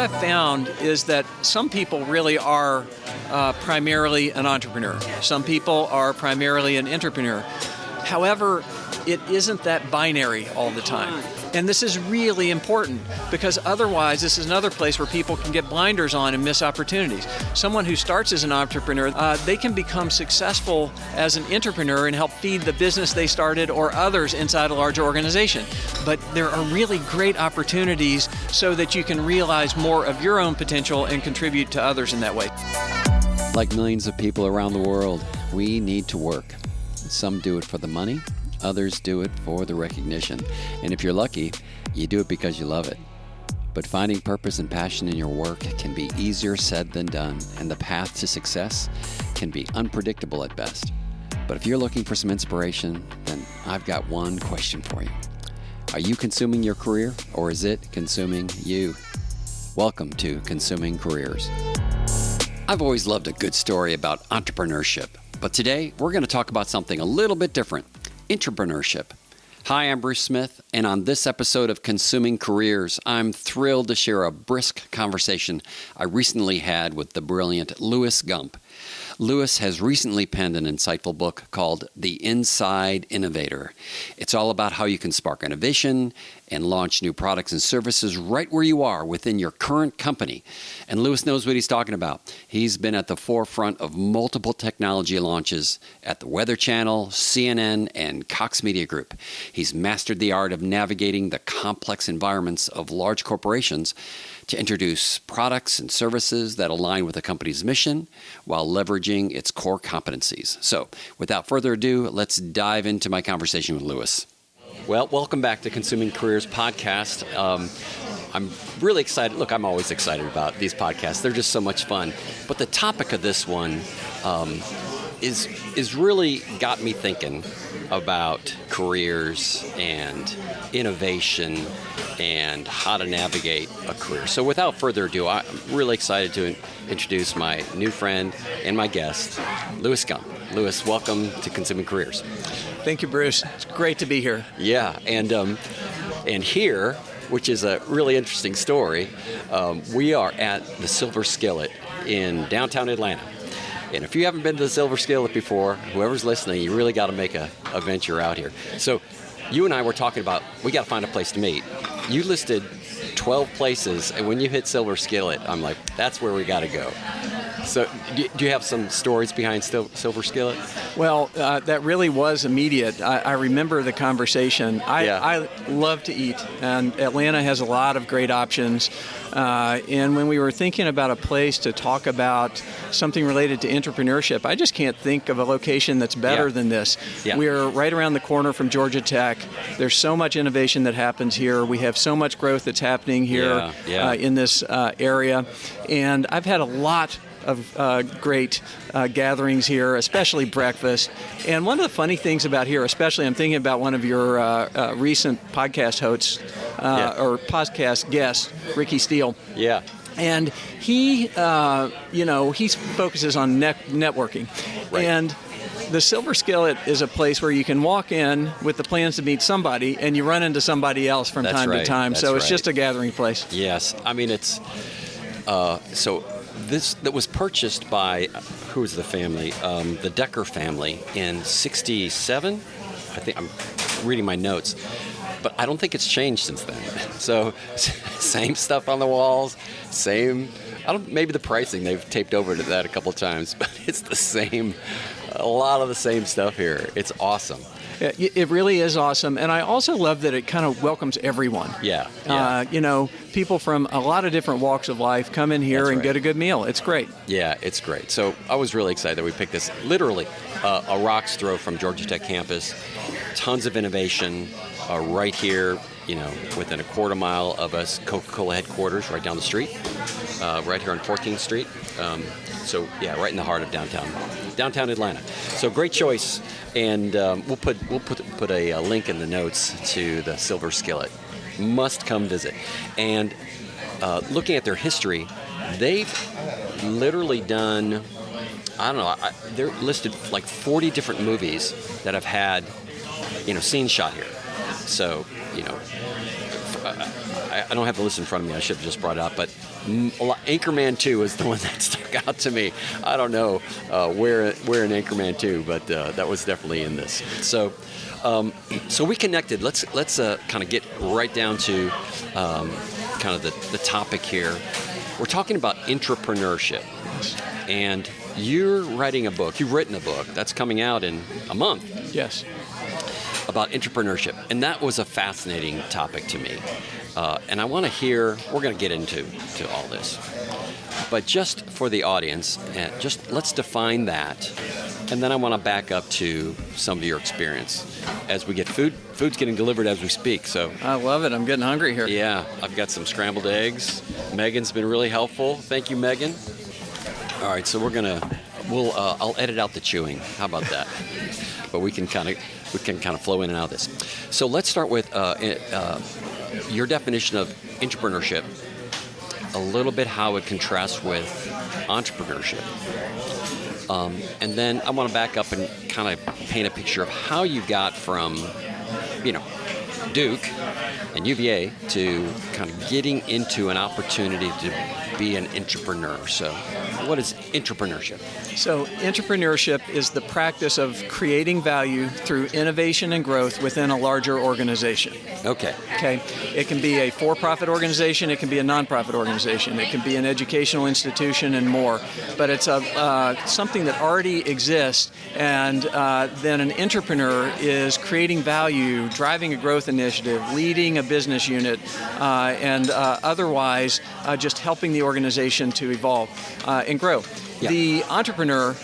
I've found is that some people really are primarily an entrepreneur. Some people are primarily an entrepreneur. However, it isn't that binary all the time. And this is really important because otherwise this is another place where people can get blinders on and miss opportunities. Someone who starts as an entrepreneur, they can become successful as an entrepreneur and help feed the business they started or others inside a larger organization. But there are really great opportunities so that you can realize more of your own potential and contribute to others in that way. Like millions of people around the world, we need to work. Some do it for the money. Others do it for the recognition. And if you're lucky, you do it because you love it. But finding purpose and passion in your work can be easier said than done, and the path to success can be unpredictable at best. But if you're looking for some inspiration, then I've got one question for you. Are you consuming your career, or is it consuming you? Welcome to Consuming Careers. I've always loved a good story about entrepreneurship, but today we're going to talk about something a little bit different. Intrapreneurship. Hi, I'm Bruce Smith, and on this episode of Consuming Careers, I'm thrilled to share a brisk conversation I recently had with the brilliant Louis Gump. Louis has recently penned an insightful book called The Inside Innovator. It's all about how you can spark innovation and launch new products and services right where you are within your current company. And Louis knows what he's talking about. He's been at the forefront of multiple technology launches at the Weather Channel, CNN, and Cox Media Group. He's mastered the art of navigating the complex environments of large corporations to introduce products and services that align with the company's mission while leveraging its core competencies. So, without further ado, let's dive into my conversation with Louis. Well, welcome back to Consuming Careers podcast. I'm really excited. Look, I'm always excited about these podcasts. They're just so much fun. But the topic of this one is really got me thinking about careers and innovation and how to navigate a career. So without further ado, I'm really excited to introduce my new friend and my guest, Louis Gump. Louis, welcome to Consuming Careers. Thank you, Bruce. It's great to be here. Yeah, and here, which is a really interesting story, we are at the Silver Skillet in downtown Atlanta. And if you haven't been to the Silver Skillet before, whoever's listening, you really got to make a venture out here. So you and I were talking about, we got to find a place to meet. You listed 12 places, and when you hit Silver Skillet, I'm like, that's where we got to go. So do you have some stories behind Silver Skillet? Well, that really was immediate. I remember the conversation. I love to eat, and Atlanta has a lot of great options. And when we were thinking about a place to talk about something related to entrepreneurship, I just can't think of a location that's better than this. Yeah. We're right around the corner from Georgia Tech. There's so much innovation that happens here. We have so much growth that's happening here in this area. And I've had a lot of great gatherings here, especially breakfast. And one of the funny things about here, especially I'm thinking about one of your recent podcast hosts or podcast guests, Ricky Steele. Yeah. And he, he focuses on networking. Right. And the Silver Skillet is a place where you can walk in with the plans to meet somebody, and you run into somebody else from time to time. So it's just a gathering place. Yes. I mean, it's this that was purchased by, who was the family? The Decker family in 1967. I think I'm reading my notes, but I don't think it's changed since then. So same stuff on the walls, same. Maybe the pricing, they've taped over to that a couple times, but it's the same. A lot of the same stuff here. It's awesome. It really is awesome. And I also love that it kind of welcomes everyone. Yeah. People from a lot of different walks of life come in here and get a good meal. It's great. Yeah, it's great. So I was really excited that we picked this. Literally a rock's throw from Georgia Tech campus. Tons of innovation right here, within a quarter mile of us, Coca-Cola headquarters right down the street, right here on 14th Street. Right in the heart of downtown Atlanta. So great choice, and we'll put a link in the notes to the Silver Skillet. Must come visit. And looking at their history, they've literally done, they're listed like 40 different movies that have had, scenes shot here. So, I don't have the list in front of me. I should have just brought it up, but Anchorman 2 is the one that stuck out to me. I don't know where in Anchorman 2, but that was definitely in this. So we connected. Let's kind of get right down to kind of the topic here. We're talking about intrapreneurship, and you're writing a book. You've written a book that's coming out in a month. Yes. About intrapreneurship, and that was a fascinating topic to me. And I want to hear, we're going to get into all this, but just for the audience, just let's define that, and then I want to back up to some of your experience. As we get food's getting delivered as we speak, so. I love it, I'm getting hungry here. Yeah, I've got some scrambled eggs. Megan's been really helpful. Thank you, Megan. All right, so I'll edit out the chewing. How about that? But we can kind of flow in and out of this. So let's start with your definition of intrapreneurship, a little bit how it contrasts with entrepreneurship. And then I want to back up and kind of paint a picture of how you got from, Duke and UVA to kind of getting into an opportunity to be an entrepreneur. So what is intrapreneurship? So intrapreneurship is the practice of creating value through innovation and growth within a larger organization. Okay. It can be a for-profit organization, it can be a non-profit organization, it can be an educational institution and more. But it's something that already exists, and then an entrepreneur is creating value, driving a growth initiative, leading a business unit, and otherwise just helping the organization to evolve and grow. Yeah. The entrepreneur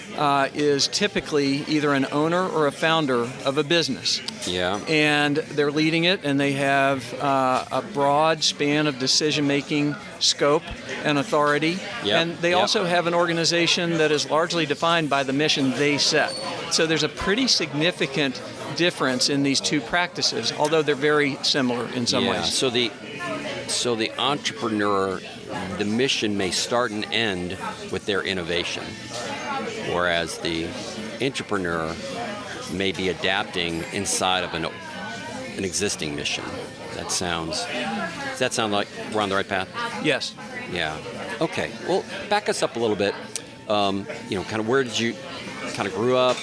is typically either an owner or a founder of a business. Yeah. And they're leading it, and they have a broad span of decision-making scope and authority. Yep. And they also have an organization that is largely defined by the mission they set. So there's a pretty significant difference in these two practices, although they're very similar in some ways. So the entrepreneur, the mission may start and end with their innovation, whereas the entrepreneur may be adapting inside of an existing mission. Does that sound like we're on the right path? Yes. Yeah. Okay. Well, back us up a little bit. Kind of where did you kind of grew up?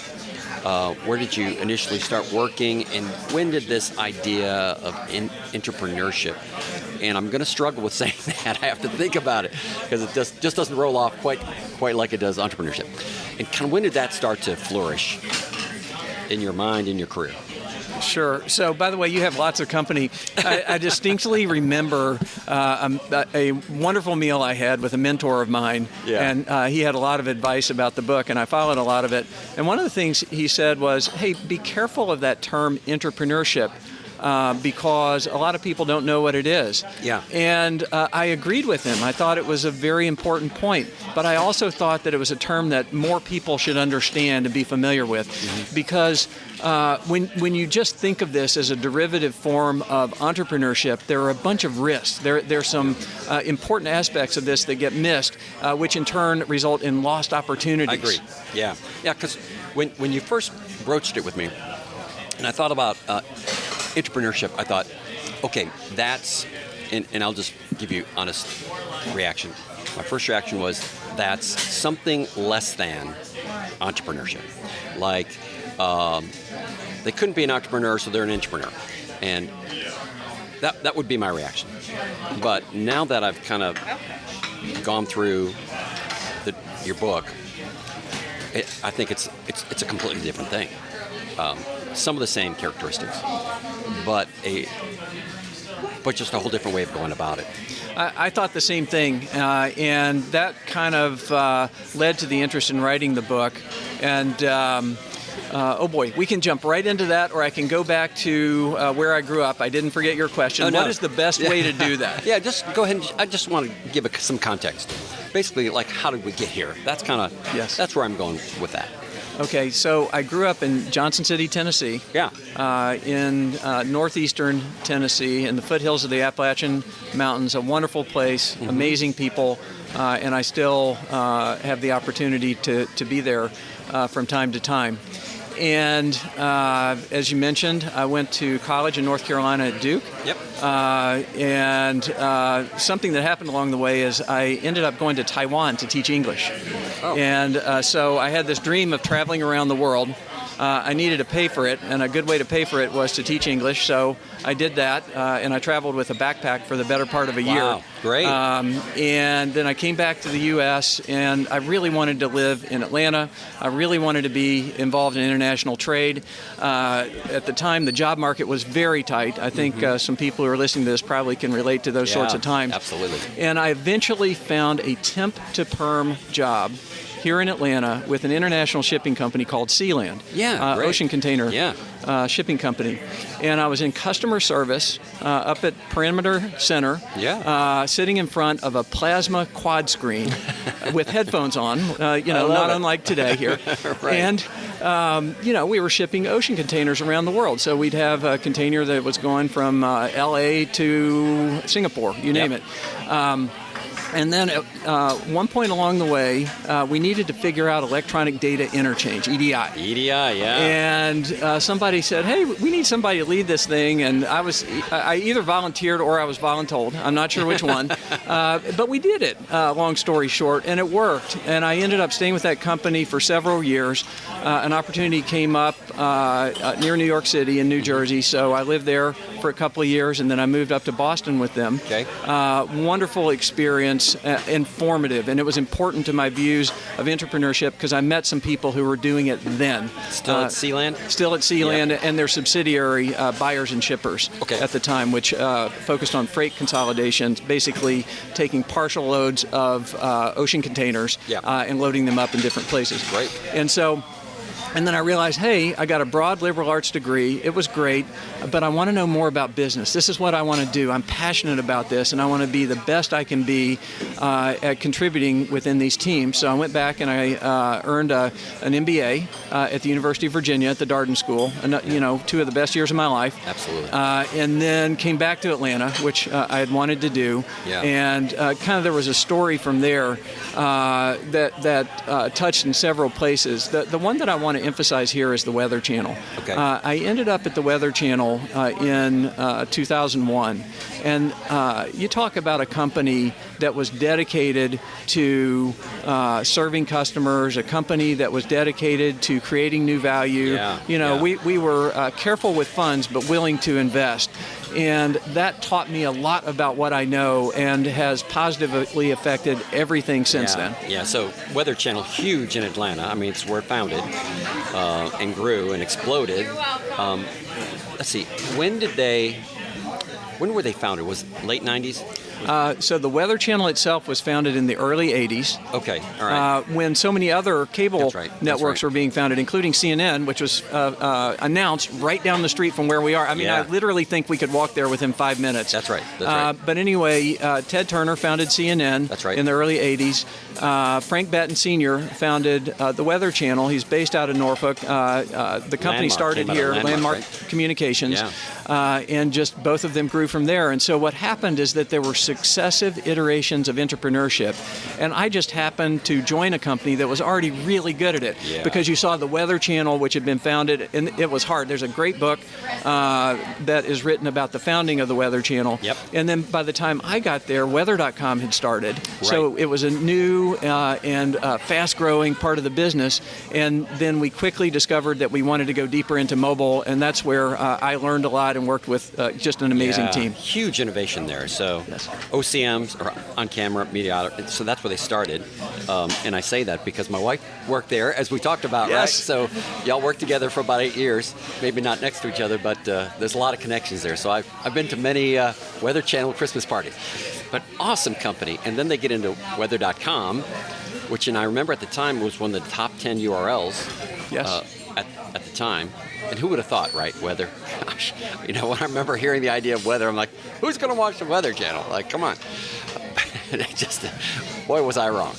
Where did you initially start working, and when did this idea of entrepreneurship? And I'm going to struggle with saying that. I have to think about it because it just doesn't roll off quite like it does entrepreneurship. And kind of when did that start to flourish in your mind, in your career? Sure. So, by the way, you have lots of company. I distinctly remember a wonderful meal I had with a mentor of mine, and he had a lot of advice about the book, and I followed a lot of it. And one of the things he said was, hey, be careful of that term intrapreneurship, because a lot of people don't know what it is. Yeah. And I agreed with him. I thought it was a very important point, but I also thought that it was a term that more people should understand and be familiar with, because when you just think of this as a derivative form of entrepreneurship, there are a bunch of risks. There's some important aspects of this that get missed, which in turn result in lost opportunities. I agree. Yeah, because when you first broached it with me, and I thought about entrepreneurship, I thought, okay, and I'll just give you honest reaction. My first reaction was, that's something less than entrepreneurship. Like, they couldn't be an entrepreneur, so they're an entrepreneur. And that would be my reaction. But now that I've kind of gone through your book, I think it's a completely different thing. Some of the same characteristics, but just a whole different way of going about it. I thought the same thing, and that kind of led to the interest in writing the book. And oh boy, we can jump right into that, or I can go back to where I grew up. I didn't forget your question. What is the best way to do that? Yeah, just go ahead. I just want to give some context. Basically, like, how did we get here? That's kind of that's where I'm going with that. Okay, so I grew up in Johnson City, Tennessee. Yeah. In northeastern Tennessee, in the foothills of the Appalachian Mountains. A wonderful place, amazing people, and I still have the opportunity to be there from time to time. And as you mentioned, I went to college in North Carolina at Duke. Yep. And something that happened along the way is I ended up going to Taiwan to teach English. Oh. And so I had this dream of traveling around the world. I needed to pay for it, and a good way to pay for it was to teach English. So I did that, and I traveled with a backpack for the better part of a year. Wow, great. And then I came back to the U.S., and I really wanted to live in Atlanta. I really wanted to be involved in international trade. At the time, the job market was very tight. I think some people who are listening to this probably can relate to those sorts of times. Absolutely. And I eventually found a temp-to-perm job here in Atlanta with an international shipping company called Sealand. Yeah, great. Ocean container shipping company. And I was in customer service up at Perimeter Center, sitting in front of a plasma quad screen with headphones on, not unlike today here. Right. And, we were shipping ocean containers around the world. So we'd have a container that was going from L.A. to Singapore, you name it. And then at one point along the way, we needed to figure out electronic data interchange, EDI. EDI, yeah. And somebody said, hey, we need somebody to lead this thing. And I either volunteered or I was voluntold. I'm not sure which one. But we did it, long story short, and it worked. And I ended up staying with that company for several years. An opportunity came up near New York City in New Jersey. So I lived there for a couple of years, and then I moved up to Boston with them. Okay. Wonderful experience. Informative, and it was important to my views of entrepreneurship because I met some people who were doing it then. Still at Sealand? Still at Sealand, and their subsidiary buyers and shippers at the time, which focused on freight consolidations, basically taking partial loads of ocean containers and loading them up in different places. Right. And then I realized, hey, I got a broad liberal arts degree. It was great, but I want to know more about business. This is what I want to do. I'm passionate about this, and I want to be the best I can be at contributing within these teams. So I went back and I earned an MBA at the University of Virginia at the Darden School, and, 2 of the best years of my life. Absolutely. And then came back to Atlanta, which I had wanted to do. Yeah. And kind of there was a story from there that touched in several places. The one that I want to emphasize here is the Weather Channel. Okay. I ended up at the Weather Channel in 2001, and you talk about a company that was dedicated to serving customers, a company that was dedicated to creating new value. We were careful with funds, but willing to invest. And that taught me a lot about what I know and has positively affected everything since then. Yeah, so Weather Channel, huge in Atlanta. I mean, it's where it founded and grew and exploded. Let's see, when were they founded? Was it late 90s? So the Weather Channel itself was founded in the early 80s. Okay, all right. When so many other cable networks were being founded, including CNN, which was announced right down the street from where we are. I mean, I literally think we could walk there within 5 minutes. That's right. But anyway, Ted Turner founded CNN in the early 80s. Frank Batten Sr. founded the Weather Channel. He's based out of Norfolk. The company started here, Landmark Communications, and just both of them grew from there. And so what happened is that there were successive iterations of entrepreneurship, and I just happened to join a company that was already really good at it because you saw the Weather Channel, which had been founded, and it was hard. There's a great book that is written about the founding of the Weather Channel. Yep. And then by the time I got there, weather.com had started. So it was a new and fast-growing part of the business, and then we quickly discovered that we wanted to go deeper into mobile, and that's where I learned a lot and worked with just an amazing team. Huge innovation there. So OCMs, or on-camera media, so that's where they started. And I say that because my wife worked there, as we talked about, right? So y'all worked together for about 8 years, maybe not next to each other, but there's a lot of connections there. So I've been to many Weather Channel Christmas parties. But awesome company. And then they get into weather.com, which, and I remember at the time, was one of the top 10 URLs at the time. And who would have thought, right? Weather. Gosh. When I remember hearing the idea of weather, I'm like, who's going to watch the Weather Channel? Like, come on. Just, boy, was I wrong.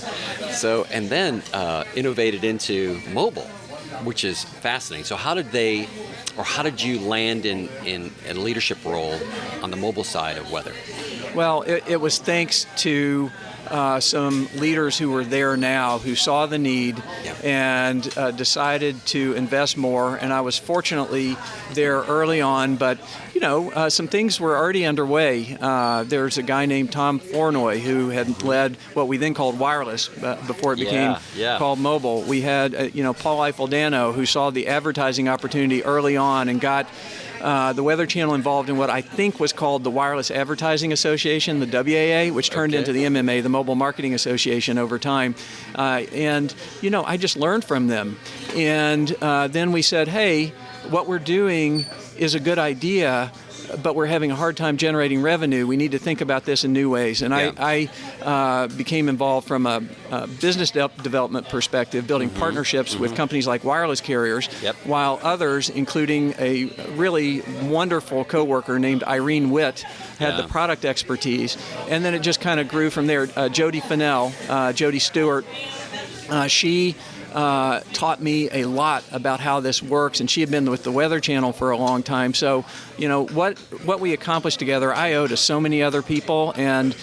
So, and then innovated into mobile, which is fascinating. So how did you land in a leadership role on the mobile side of Weather? Well, it was thanks to some leaders who were there now who saw the need and decided to invest more. And I was fortunately there early on, but some things were already underway. There's a guy named Tom Flournoy who had led what we then called wireless before it became called mobile. We had Paul Eifeldano, who saw the advertising opportunity early on and got the Weather Channel involved in what I think was called the Wireless Advertising Association, the WAA, which turned into the MMA, the Mobile Marketing Association, over time. And I just learned from them. And then we said, hey, what we're doing is a good idea, but we're having a hard time generating revenue. We need to think about this in new ways. And I became involved from a business development perspective, building partnerships with companies like wireless carriers, while others, including a really wonderful coworker named Irene Witt, had the product expertise. And then it just kind of grew from there. Jody Fennell, Jody Stewart, she taught me a lot about how this works, and she had been with the Weather Channel for a long time. So, what we accomplished together, I owe to so many other people, and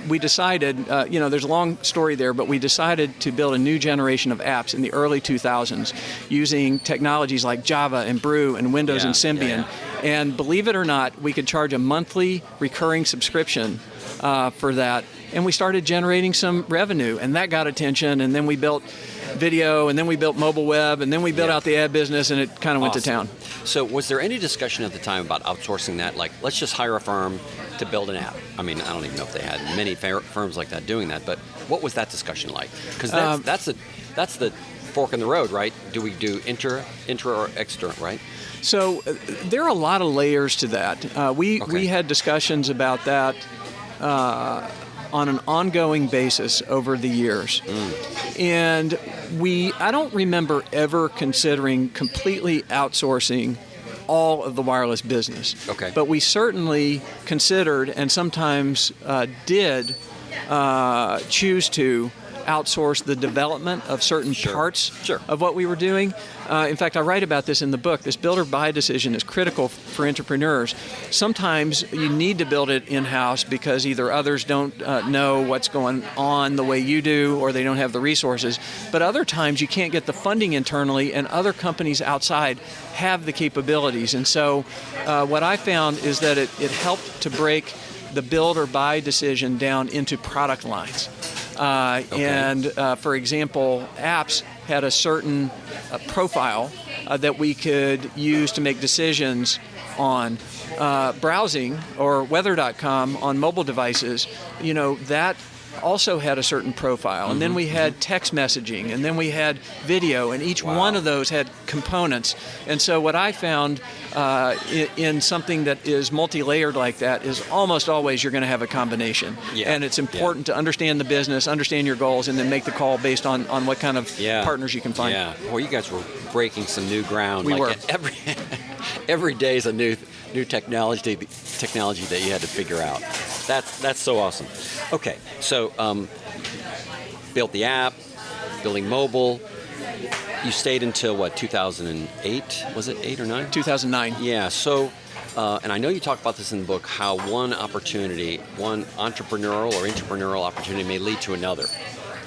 we decided, there's a long story there, but we decided to build a new generation of apps in the early 2000s using technologies like Java and Brew and Windows and Symbian. And believe it or not, we could charge a monthly recurring subscription for that. And we started generating some revenue, and that got attention, and then we built video, and then we built mobile web, and then we built out the ad business, and it kind of went to town. So was there any discussion at the time about outsourcing that? Like, let's just hire a firm to build an app. I mean, I don't even know if they had many firms like that doing that, but what was that discussion like? Because that's the fork in the road, right? Do we do intra or extra, right? So there are a lot of layers to that. We had discussions about that on an ongoing basis over the years. And I don't remember ever considering completely outsourcing all of the wireless business. But we certainly considered, and sometimes did choose to outsource the development of certain parts of what we were doing. In fact, I write about this in the book. This build or buy decision is critical for entrepreneurs. Sometimes you need to build it in-house because either others don't know what's going on the way you do, or they don't have the resources. But other times you can't get the funding internally, and other companies outside have the capabilities. And so what I found is that it helped to break the build or buy decision down into product lines. And for example, apps had a certain profile that we could use to make decisions on. Browsing or weather.com on mobile devices, that also had a certain profile. And then we had text messaging, and then we had video, and each one of those had components. And so what I found in something that is multi-layered like that is almost always you're going to have a combination. And it's important to understand the business, understand your goals, and then make the call based on what kind of partners you can find. Well, you guys were breaking some new ground. We were. Every day is a new technology that you had to figure out. That's so awesome. Okay, so built the app, building mobile. You stayed until what, 2008? Was it 8 or 9? 2009. Yeah. So, and I know you talk about this in the book, how one entrepreneurial or intrapreneurial opportunity may lead to another.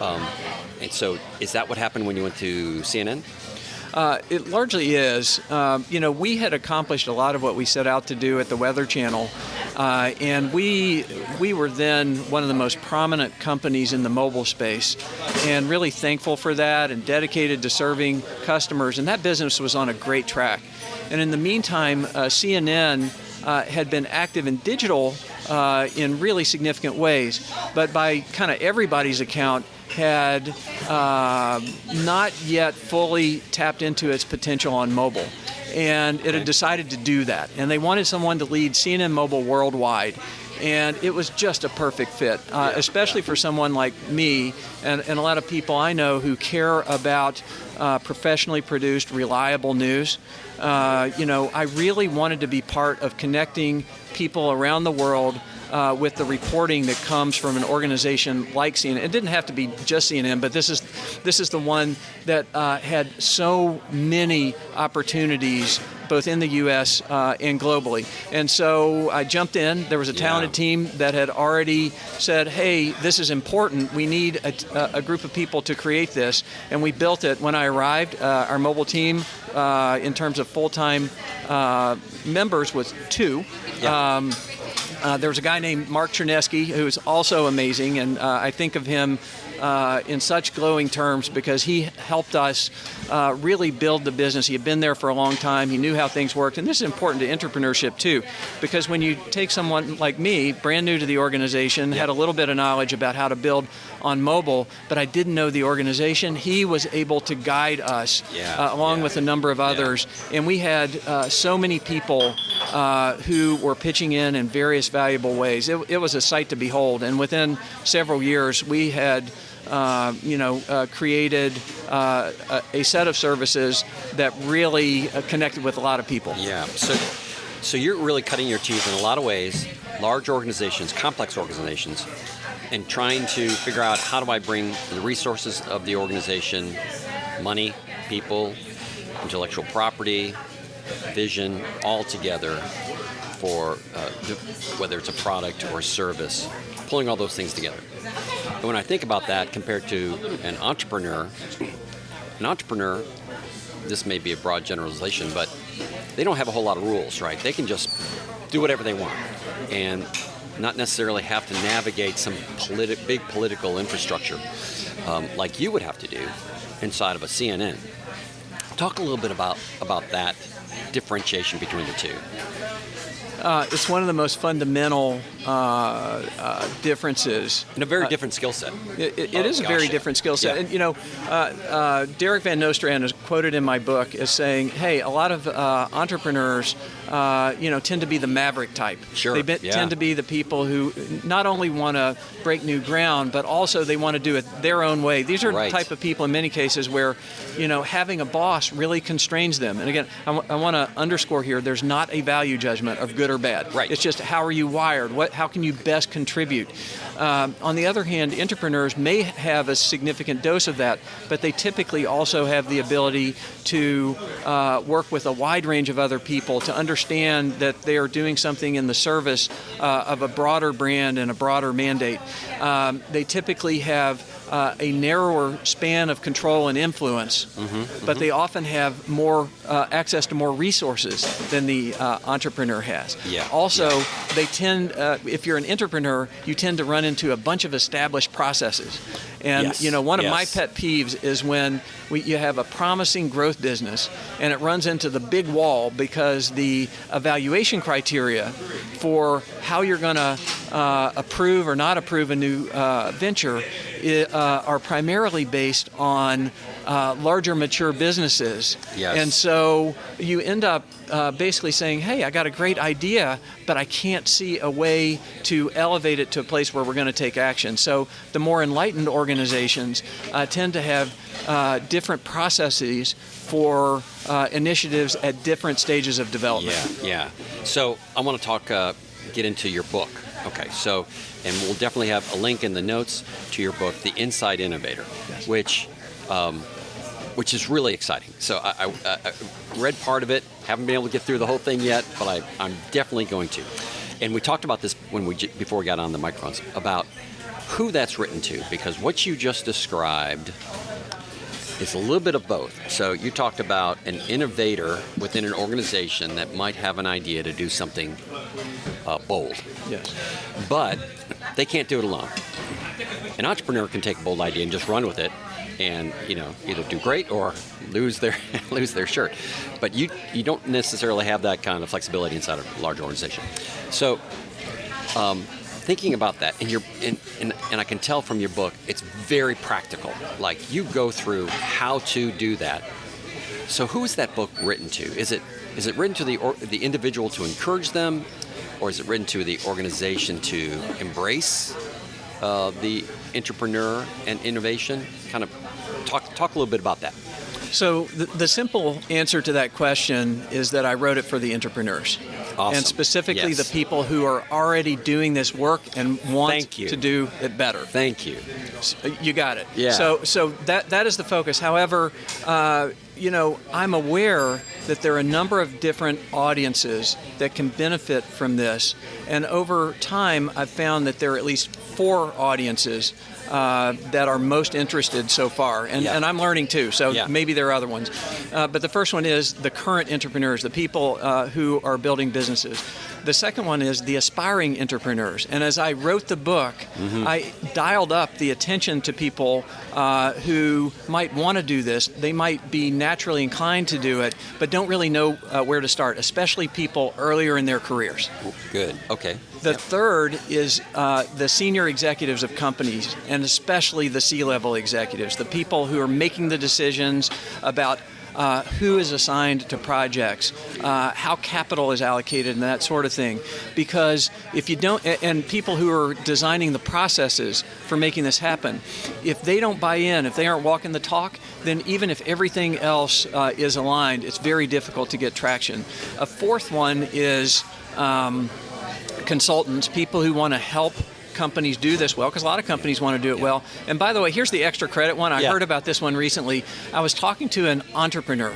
And so, is that what happened when you went to CNN? It largely is. We had accomplished a lot of what we set out to do at the Weather Channel, and we were then one of the most prominent companies in the mobile space, and really thankful for that and dedicated to serving customers, and that business was on a great track. And in the meantime, CNN had been active in digital in really significant ways, but by kind of everybody's account, had not yet fully tapped into its potential on mobile. And it had decided to do that. And they wanted someone to lead CNN Mobile worldwide. And it was just a perfect fit, especially for someone like me and a lot of people I know who care about professionally produced, reliable news. I really wanted to be part of connecting people around the world with the reporting that comes from an organization like CNN. It didn't have to be just CNN, but this is the one that had so many opportunities both in the U.S. And globally. And so I jumped in. There was a talented team that had already said, hey, this is important. We need a group of people to create this. And we built it. When I arrived, our mobile team, in terms of full-time members, was 2. Yeah. There was a guy named Mark Chernesky who's also amazing, and I think of him in such glowing terms because he helped us really build the business. He had been there for a long time. He knew how things worked, and this is important to entrepreneurship too, because when you take someone like me, brand new to the organization, had a little bit of knowledge about how to build on mobile, but I didn't know the organization, he was able to guide us along with a number of others, and we had so many people who were pitching in various valuable ways. It was a sight to behold, and within several years we had created a set of services that really connected with a lot of people. Yeah. So you're really cutting your teeth in a lot of ways, large organizations, complex organizations, and trying to figure out how do I bring the resources of the organization, money, people, intellectual property, vision, all together for whether it's a product or a service, pulling all those things together. And when I think about that compared to an entrepreneur, this may be a broad generalization, but they don't have a whole lot of rules, right? They can just do whatever they want and not necessarily have to navigate some big political infrastructure like you would have to do inside of a CNN. Talk a little bit about that differentiation between the two. It's one of the most fundamental differences. And a very different skill set. It is a very different skill set. Yeah. And, Derek Van Nostrand is quoted in my book as saying, hey, a lot of entrepreneurs, tend to be the maverick type. Sure. They tend to be the people who not only want to break new ground, but also they want to do it their own way. These are the type of people in many cases where, having a boss really constrains them. And again, I want to underscore here, there's not a value judgment of good or bad. Right. It's just how are you wired? How can you best contribute? On the other hand, entrepreneurs may have a significant dose of that, but they typically also have the ability to work with a wide range of other people to understand that they are doing something in the service of a broader brand and a broader mandate. They typically have a narrower span of control and influence, but they often have more access to more resources than the entrepreneur has. Also, they tend, if you're an entrepreneur, you tend to run into a bunch of established processes. And one of my pet peeves is when you have a promising growth business and it runs into the big wall because the evaluation criteria for how you're going to approve or not approve a new venture are primarily based on larger mature businesses. And so you end up basically saying, hey, I got a great idea, but I can't see a way to elevate it to a place where we're going to take action. So the more enlightened organizations tend to have different processes for initiatives at different stages of development. So I want to get into your book. Okay, so, and we'll definitely have a link in the notes to your book, The Inside Innovator, which is really exciting. So I read part of it, haven't been able to get through the whole thing yet, but I'm definitely going to. And we talked about this before we got on the microphones, about who that's written to, because what you just described is a little bit of both. So you talked about an innovator within an organization that might have an idea to do something bold. But they can't do it alone. An entrepreneur can take a bold idea and just run with it and either do great or lose their shirt. But you don't necessarily have that kind of flexibility inside of a large organization. So thinking about that, and I can tell from your book, it's very practical. Like, you go through how to do that. So who is that book written to? Is it written to the individual to encourage them, or is it written to the organization to embrace the entrepreneur and innovation? Kind of talk a little bit about that. So the simple answer to that question is that I wrote it for the entrepreneurs. Awesome. And specifically Yes. the people who are already doing this work and want to do it better. Thank you. You got it. Yeah. So that is the focus. However, I'm aware that there are a number of different audiences that can benefit from this. And over time, I've found that there are at least 4 audiences that are most interested so far. And I'm learning too, so maybe there are other ones. But the first one is the current entrepreneurs, the people who are building businesses. The second one is the aspiring entrepreneurs. And as I wrote the book, I dialed up the attention to people who might want to do this. They might be naturally inclined to do it, but don't really know where to start, especially people earlier in their careers. Good. Okay. The third is the senior executives of companies, and especially the C-level executives, the people who are making the decisions about who is assigned to projects, how capital is allocated, and that sort of thing. Because if you don't, and people who are designing the processes for making this happen, if they don't buy in, if they aren't walking the talk, then even if everything else is aligned, it's very difficult to get traction. A fourth one is consultants, people who want to help companies do this well, because a lot of companies want to do it well. And by the way, here's the extra credit one. I heard about this one recently. I was talking to an entrepreneur,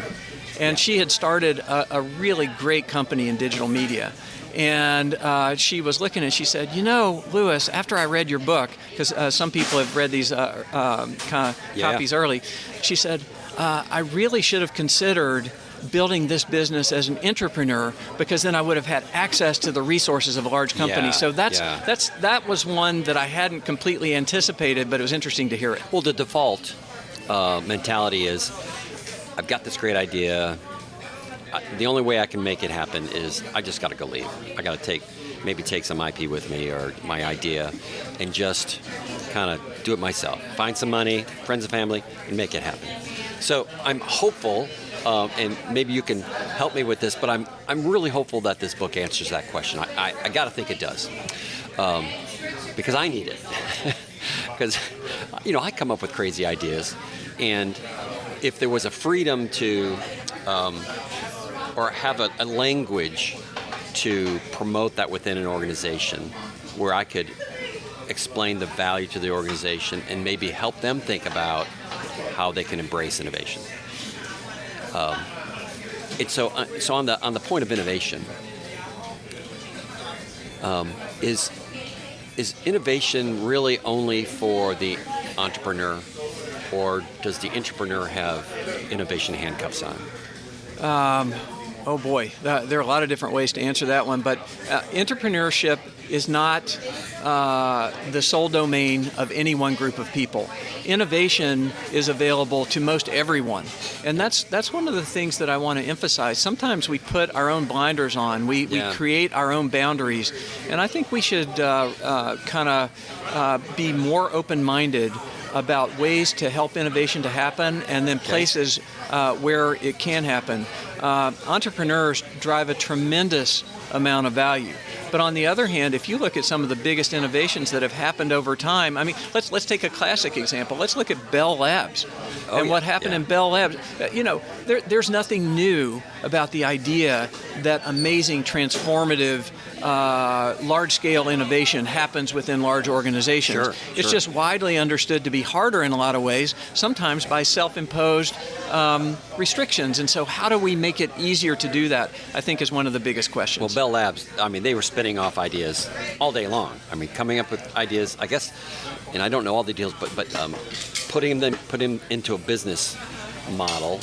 and she had started a really great company in digital media. And she was looking and she said, Louis, after I read your book, because some people have read these copies early, she said, I really should have considered building this business as an entrepreneur, because then I would have had access to the resources of a large company. So that was one that I hadn't completely anticipated, but it was interesting to hear it. Well, the default mentality is, I've got this great idea. The only way I can make it happen is I just got to go leave. I got to take some IP with me or my idea and just kind of do it myself. Find some money, friends and family, and make it happen. So I'm hopeful, and maybe you can help me with this, but I'm really hopeful that this book answers that question. I got to think it does, because I need it. Because, I come up with crazy ideas, and if there was a freedom to, or have a language to promote that within an organization, where I could explain the value to the organization and maybe help them think about how they can embrace innovation. It's so on the point of innovation, is innovation really only for the entrepreneur, or does the entrepreneur have innovation handcuffs on? Oh boy, there are a lot of different ways to answer that one, but entrepreneurship is not the sole domain of any one group of people. Innovation is available to most everyone, and that's one of the things that I want to emphasize. Sometimes we put our own blinders on, we create our own boundaries, and I think we should be more open-minded about ways to help innovation to happen, and then places where it can happen. Entrepreneurs drive a tremendous amount of value. But on the other hand, if you look at some of the biggest innovations that have happened over time, I mean, let's take a classic example. Let's look at Bell Labs and what happened in Bell Labs. There's nothing new about the idea that amazing, transformative, large-scale innovation happens within large organizations. It's just widely understood to be harder in a lot of ways, sometimes by self-imposed restrictions. And so how do we make it easier to do that, I think, is one of the biggest questions. Well, Bell Labs, they were spinning off ideas all day long. Coming up with ideas, I guess, and I don't know all the deals, but putting them into a business model,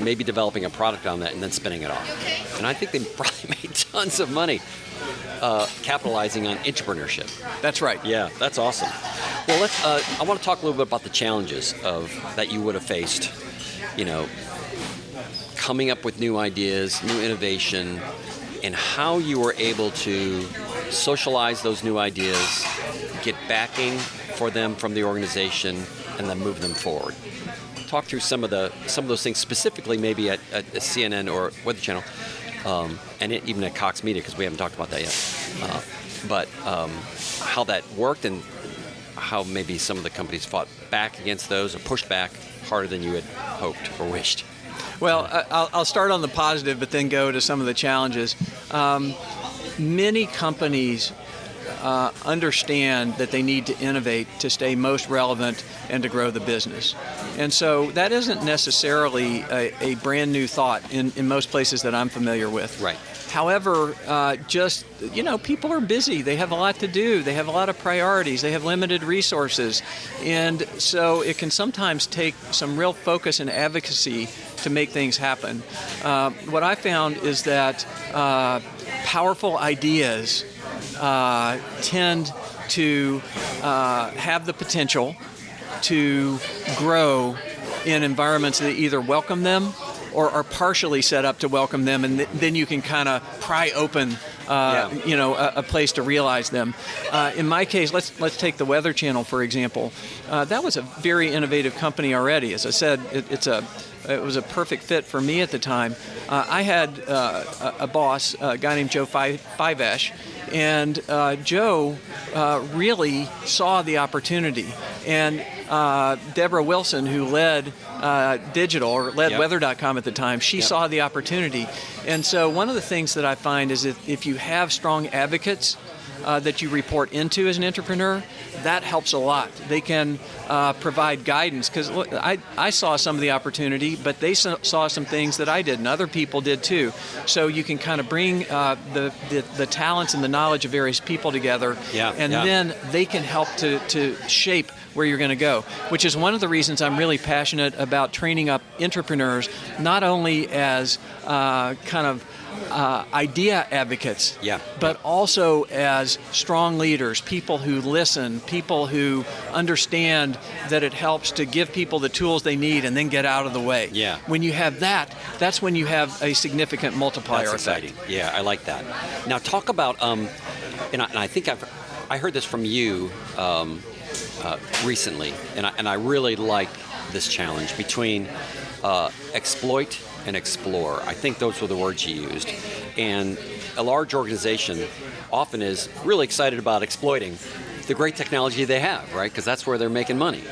maybe developing a product on that, and then spinning it off. And I think they probably made tons of money capitalizing on entrepreneurship. That's right. Yeah, that's awesome. Well, I want to talk a little bit about the challenges that you would have faced, coming up with new ideas, new innovation, and how you were able to socialize those new ideas, get backing for them from the organization, and then move them forward. Talk through some of those things, specifically maybe at CNN or Weather Channel, and even at Cox Media, because we haven't talked about that yet. But how that worked, and how maybe some of the companies fought back against those or pushed back, harder than you had hoped or wished? Well, I'll start on the positive, but then go to some of the challenges. Many companies understand that they need to innovate to stay most relevant and to grow the business. And so that isn't necessarily a brand new thought in most places that I'm familiar with. Right. However, people are busy. They have a lot to do. They have a lot of priorities. They have limited resources. And so it can sometimes take some real focus and advocacy to make things happen. What I found is that powerful ideas tend to have the potential to grow in environments that either welcome them or are partially set up to welcome them, and then you can kind of pry open a place to realize them. In my case, let's take the Weather Channel, for example. That was a very innovative company already. As I said, it was a perfect fit for me at the time. I had a boss, a guy named Joe Fiveash, and Joe really saw the opportunity. And Deborah Wilson, who led digital, or led weather.com at the time, she saw the opportunity. And so one of the things that I find is that if you have strong advocates that you report into as an entrepreneur, that helps a lot. They can provide guidance, because I saw some of the opportunity, but they saw some things that I did, and other people did too. So you can kind of bring the talents and the knowledge of various people together, then they can help to shape where you're going to go, which is one of the reasons I'm really passionate about training up entrepreneurs, not only as idea advocates, but also as strong leaders, people who listen, people who understand that it helps to give people the tools they need and then get out of the way. When you have that, that's when you have a significant multiplier effect. That's exciting. Yeah, I like that. Now talk about, and I think I heard this from you recently, and I really like this challenge between exploit and explore. I think those were the words you used. And a large organization often is really excited about exploiting the great technology they have, right? Because that's where they're making money.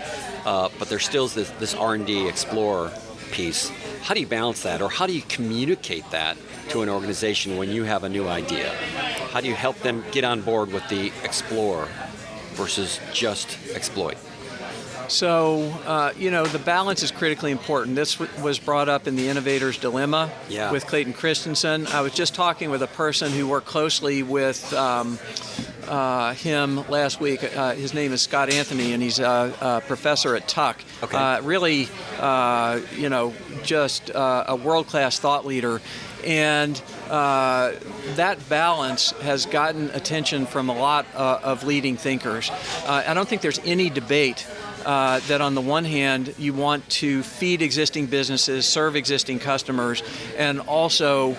But there's still this R&D explore piece. How do you balance that, or how do you communicate that to an organization when you have a new idea? How do you help them get on board with the explore versus just exploit? So, the balance is critically important. This was brought up in the Innovator's Dilemma with Clayton Christensen. I was just talking with a person who worked closely with him last week. His name is Scott Anthony, and he's a professor at Tuck. Really, just a world-class thought leader. And that balance has gotten attention from a lot of leading thinkers. I don't think there's any debate that on the one hand, you want to feed existing businesses, serve existing customers, and also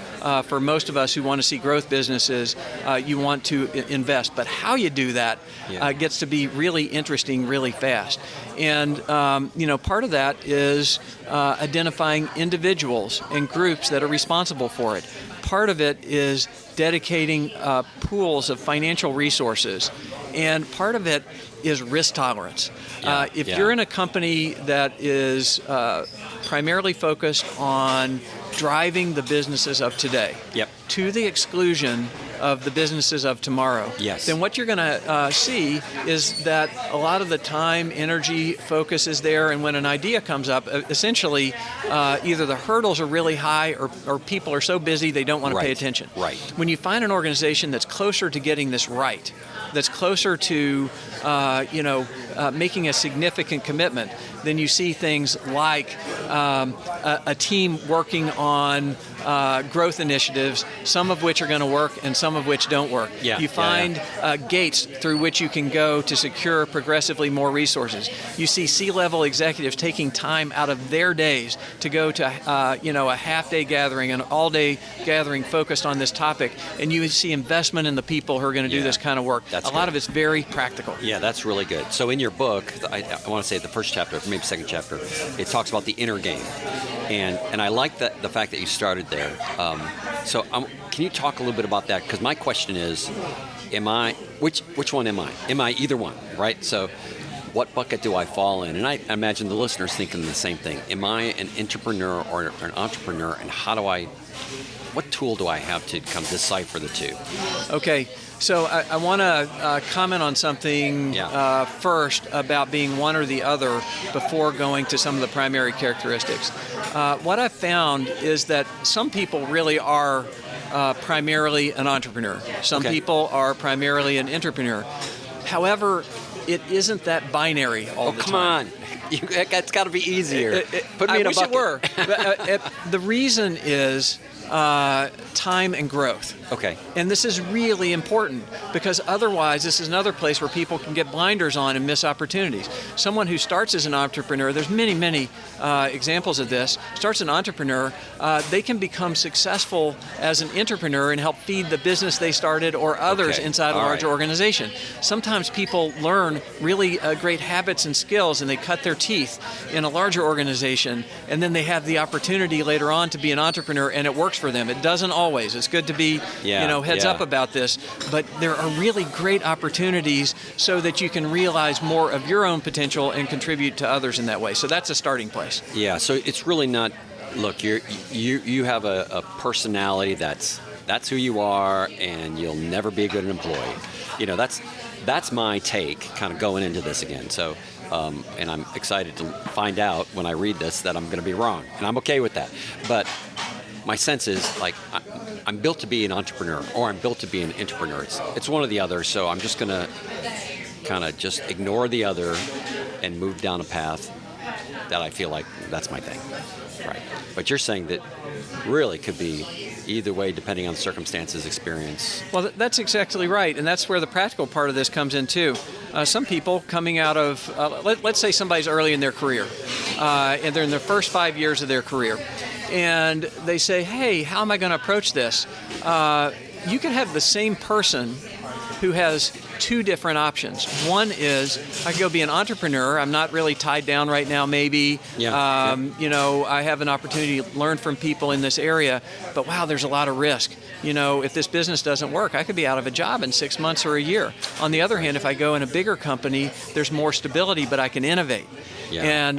for most of us who want to see growth businesses, you want to invest. But how you do that gets to be really interesting really fast. And, part of that is identifying individuals and groups that are responsible for it. Part of it is dedicating pools of financial resources. And part of it is risk tolerance. If you're in a company that is primarily focused on driving the businesses of today to the exclusion of the businesses of tomorrow, then what you're going to see is that a lot of the time, energy, focus is there, and when an idea comes up, essentially either the hurdles are really high or people are so busy they don't want to pay attention. When you find an organization that's closer to getting this right, that's closer to making a significant commitment, then you see things like a team working on growth initiatives, some of which are going to work and some of which don't work. You find gates through which you can go to secure progressively more resources. You see C-level executives taking time out of their days to go to a half-day gathering, an all-day gathering focused on this topic, and you see investment in the people who are going to do this kind of work. A lot of it's very practical. Yeah, that's really good. So in your book, I want to say the first chapter, maybe second chapter, it talks about the inner game. And I like the fact that you started there. Can you talk a little bit about that? Because my question is, which one am I? Am I either one, right? So what bucket do I fall in? And I imagine the listeners thinking the same thing. Am I an entrepreneur or an entrepreneur, and what tool do I have to come decipher the two? Okay, so I want to comment on something first about being one or the other before going to some of the primary characteristics. What I've found is that some people really are primarily an entrepreneur. Some people are primarily an entrepreneur. However, it isn't that binary all the time. Come on. It's got to be easier. Put me in a bucket. I wish it were. The reason is time and growth. Okay. And this is really important because otherwise this is another place where people can get blinders on and miss opportunities. Someone who starts as an entrepreneur, there's many examples of this, starts an entrepreneur, they can become successful as an entrepreneur and help feed the business they started or others inside a larger organization. Sometimes people learn really great habits and skills and they cut their teeth in a larger organization, and then they have the opportunity later on to be an entrepreneur, and it works for them. It doesn't always. It's good to be heads up about this, but there are really great opportunities so that you can realize more of your own potential and contribute to others in that way. So that's a starting place. Yeah, so it's really not, look, you have a personality that's who you are, and you'll never be a good employee. That's my take kind of going into this again. So and I'm excited to find out when I read this that I'm going to be wrong, and I'm okay with that. But my sense is, like, I'm built to be an entrepreneur, or I'm built to be an entrepreneur. It's one or the other, so I'm just going to kind of just ignore the other and move down a path that I feel like that's my thing. Right. But you're saying that really could be either way depending on circumstances, experience. Well, that's exactly right, and that's where the practical part of this comes in too. Some people coming out of, let's say somebody's early in their career, and they're in their first 5 years of their career, and they say, hey, how am I going to approach this? You can have the same person who has two different options. One is, I could go be an entrepreneur. I'm not really tied down right now, maybe. I have an opportunity to learn from people in this area, but wow, there's a lot of risk. If this business doesn't work, I could be out of a job in 6 months or a year. On the other hand, if I go in a bigger company, there's more stability, but I can innovate. And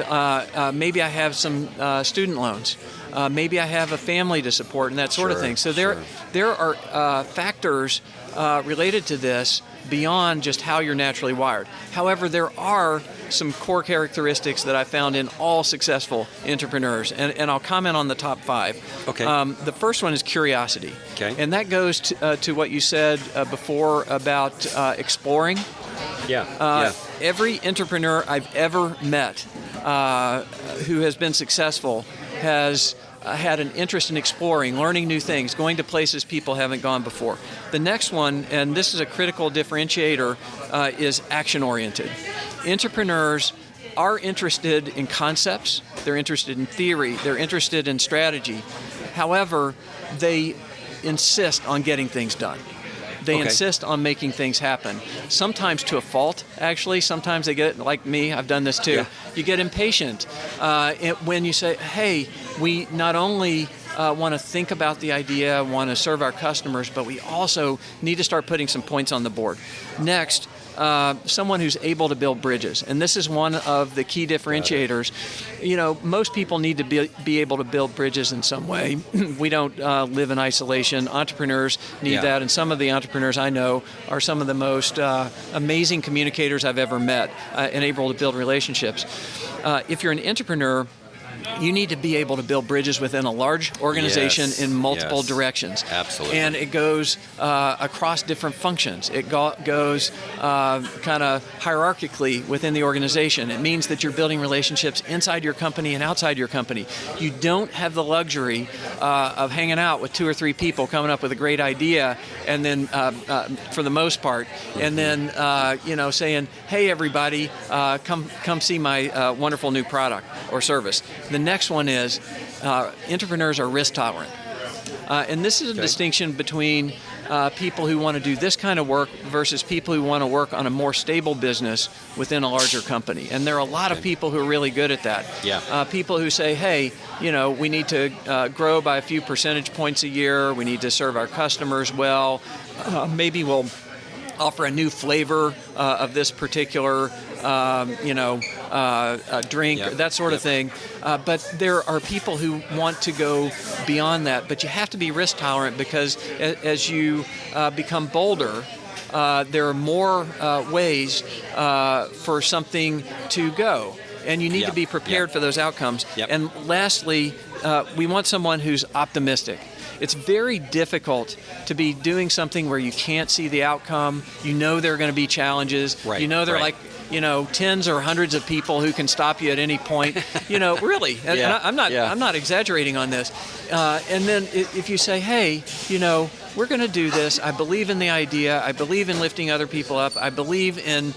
maybe I have some student loans. Maybe I have a family to support and that sort of thing. So there are factors related to this beyond just how you're naturally wired. However, there are some core characteristics that I found in all successful entrepreneurs, and I'll comment on the top 5. Okay. The first one is curiosity. Okay. And that goes to what you said before about exploring. Every entrepreneur I've ever met who has been successful has had an interest in exploring, learning new things, going to places people haven't gone before. The next one, and this is a critical differentiator, is action-oriented. Entrepreneurs are interested in concepts, they're interested in theory, they're interested in strategy. However, they insist on getting things done. They insist on making things happen. Sometimes to a fault, actually. Sometimes they get, like me, I've done this too. Yeah. You get impatient when you say, hey, we not only want to think about the idea, want to serve our customers, but we also need to start putting some points on the board. Next, someone who's able to build bridges. And this is one of the key differentiators. Most people need to be able to build bridges in some way. We don't live in isolation. Entrepreneurs need that, and some of the entrepreneurs I know are some of the most amazing communicators I've ever met and able to build relationships. If you're an entrepreneur, you need to be able to build bridges within a large organization in multiple directions. Absolutely. And it goes across different functions. It goes kind of hierarchically within the organization. It means that you're building relationships inside your company and outside your company. You don't have the luxury of hanging out with 2 or 3 people coming up with a great idea and then, for the most part, and then, saying, hey, everybody, come see my wonderful new product or service. The next one is entrepreneurs are risk tolerant. And this is a distinction between people who want to do this kind of work versus people who want to work on a more stable business within a larger company. And there are a lot of people who are really good at that. People who say, hey, we need to grow by a few percentage points a year. We need to serve our customers well. Maybe we'll offer a new flavor of this particular, drink, that sort of thing. But there are people who want to go beyond that. But you have to be risk tolerant, because as you become bolder, there are more ways for something to go. And you need to be prepared for those outcomes. And lastly, we want someone who's optimistic. It's very difficult to be doing something where you can't see the outcome. You know there are going to be challenges. You know there are like tens or hundreds of people who can stop you at any point. Really. And I'm not exaggerating on this. And then if you say, hey, we're going to do this. I believe in the idea. I believe in lifting other people up. I believe in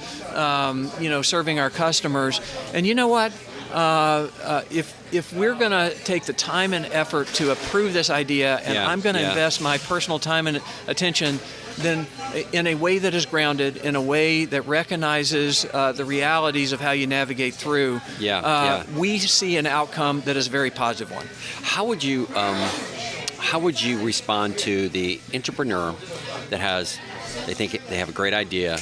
serving our customers. And you know what? If we're going to take the time and effort to approve this idea, and I'm going to invest my personal time and attention, then in a way that is grounded, in a way that recognizes the realities of how you navigate through, we see an outcome that is a very positive one. How would you respond to the entrepreneur that they think they have a great idea,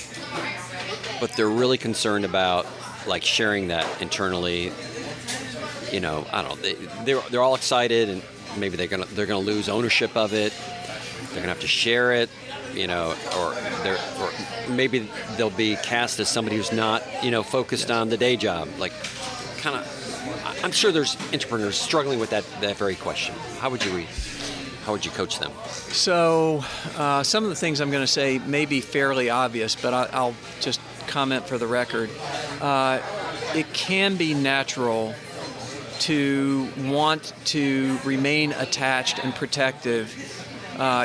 but they're really concerned about like sharing that internally? I don't know. They're all excited, and maybe they're gonna lose ownership of it. They're gonna have to share it, or maybe they'll be cast as somebody who's not, focused on the day job. Like, kind of. I'm sure there's entrepreneurs struggling with that very question. How would you coach them? So, some of the things I'm going to say may be fairly obvious, but I'll just comment for the record. It can be natural to want to remain attached and protective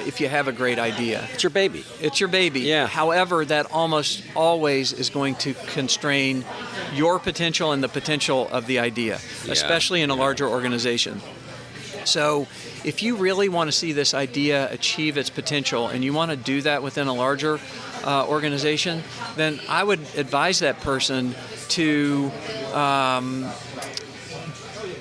if you have a great idea. It's your baby. It's your baby. Yeah. However, that almost always is going to constrain your potential and the potential of the idea, especially in a larger organization. So if you really want to see this idea achieve its potential, and you want to do that within a larger organization, then I would advise that person to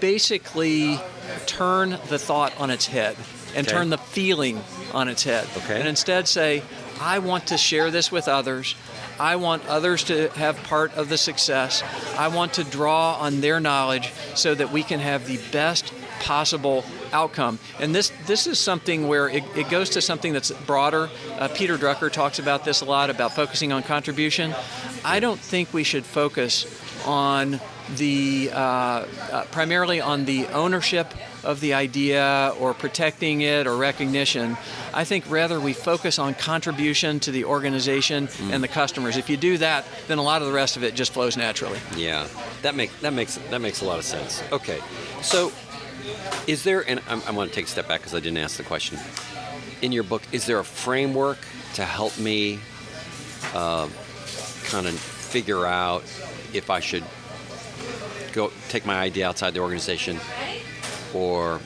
basically turn the thought on its head and turn the feeling on its head. And instead say, I want to share this with others. I want others to have part of the success. I want to draw on their knowledge so that we can have the best possible outcome. And this is something where it goes to something that's broader. Peter Drucker talks about this a lot, about focusing on contribution. I don't think we should focus on the primarily on the ownership of the idea or protecting it or recognition. I think rather we focus on contribution to the organization and the customers. If you do that, then a lot of the rest of it just flows naturally. Yeah, that makes a lot of sense. Okay, so is there, and I want to take a step back because I didn't ask the question. In your book, is there a framework to help me kind of figure out if I should go take my idea outside the organization, or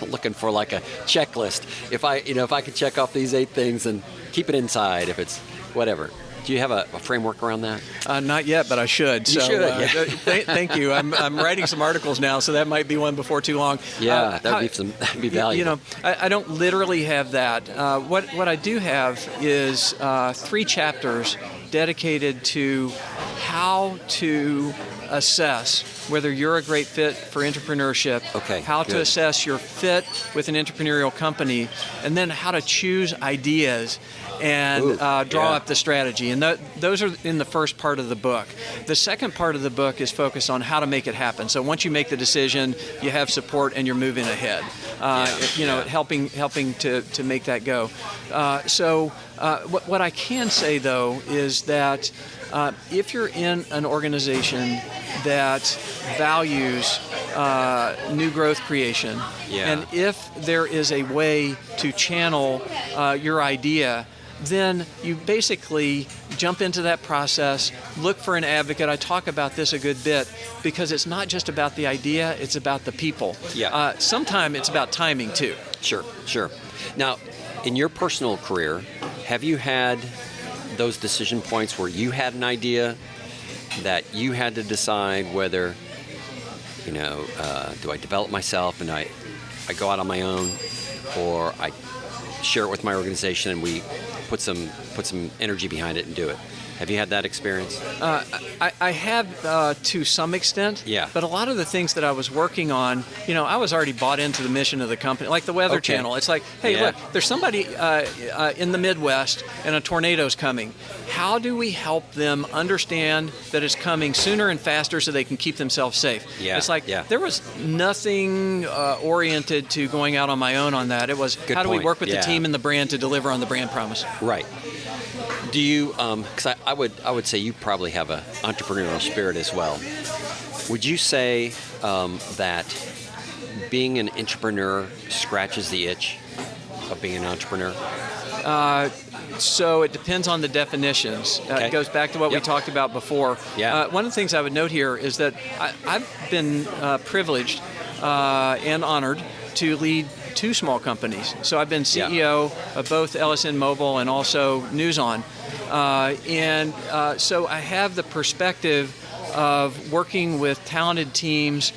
I'm looking for like a checklist. If I could check off these 8 things and keep it inside, if it's whatever. Do you have a framework around that? Not yet, but I should. You should. Thank you. I'm writing some articles now, so that might be one before too long. Yeah, that'd be valuable. I don't literally have that. What I do have is 3 chapters dedicated to how to assess whether you're a great fit for entrepreneurship, how to assess your fit with an entrepreneurial company, and then how to choose ideas and draw up the strategy. And those are in the first part of the book. The second part of the book is focused on how to make it happen. So once you make the decision, you have support and you're moving ahead. Helping to make that go. What I can say, though, is that if you're in an organization that values new growth creation, and if there is a way to channel your idea, then you basically jump into that process, look for an advocate. I talk about this a good bit because it's not just about the idea, it's about the people. Sometimes it's about timing too. Sure. Now, in your personal career, have you had those decision points where you had an idea that you had to decide whether, do I develop myself and I go out on my own, or I share it with my organization and we put some energy behind it and do it. Have you had that experience? I have to some extent. Yeah. But a lot of the things that I was working on, I was already bought into the mission of the company, like the Weather Channel. It's like, hey, look, there's somebody in the Midwest and a tornado's coming. How do we help them understand that it's coming sooner and faster so they can keep themselves safe? Yeah. It's like there was nothing oriented to going out on my own on that. It was Good how do we point. work with Yeah. the team and the brand to deliver on the brand promise? Right. Do you? Because I would say you probably have an entrepreneurial spirit as well. Would you say that being an entrepreneur scratches the itch of being an entrepreneur? So it depends on the definitions. Okay. It goes back to what we talked about before. Yeah. One of the things I would note here is that I've been privileged and honored to lead 2 small companies. So I've been CEO of both LSN Mobile and also NewsOn. So I have the perspective of working with talented teams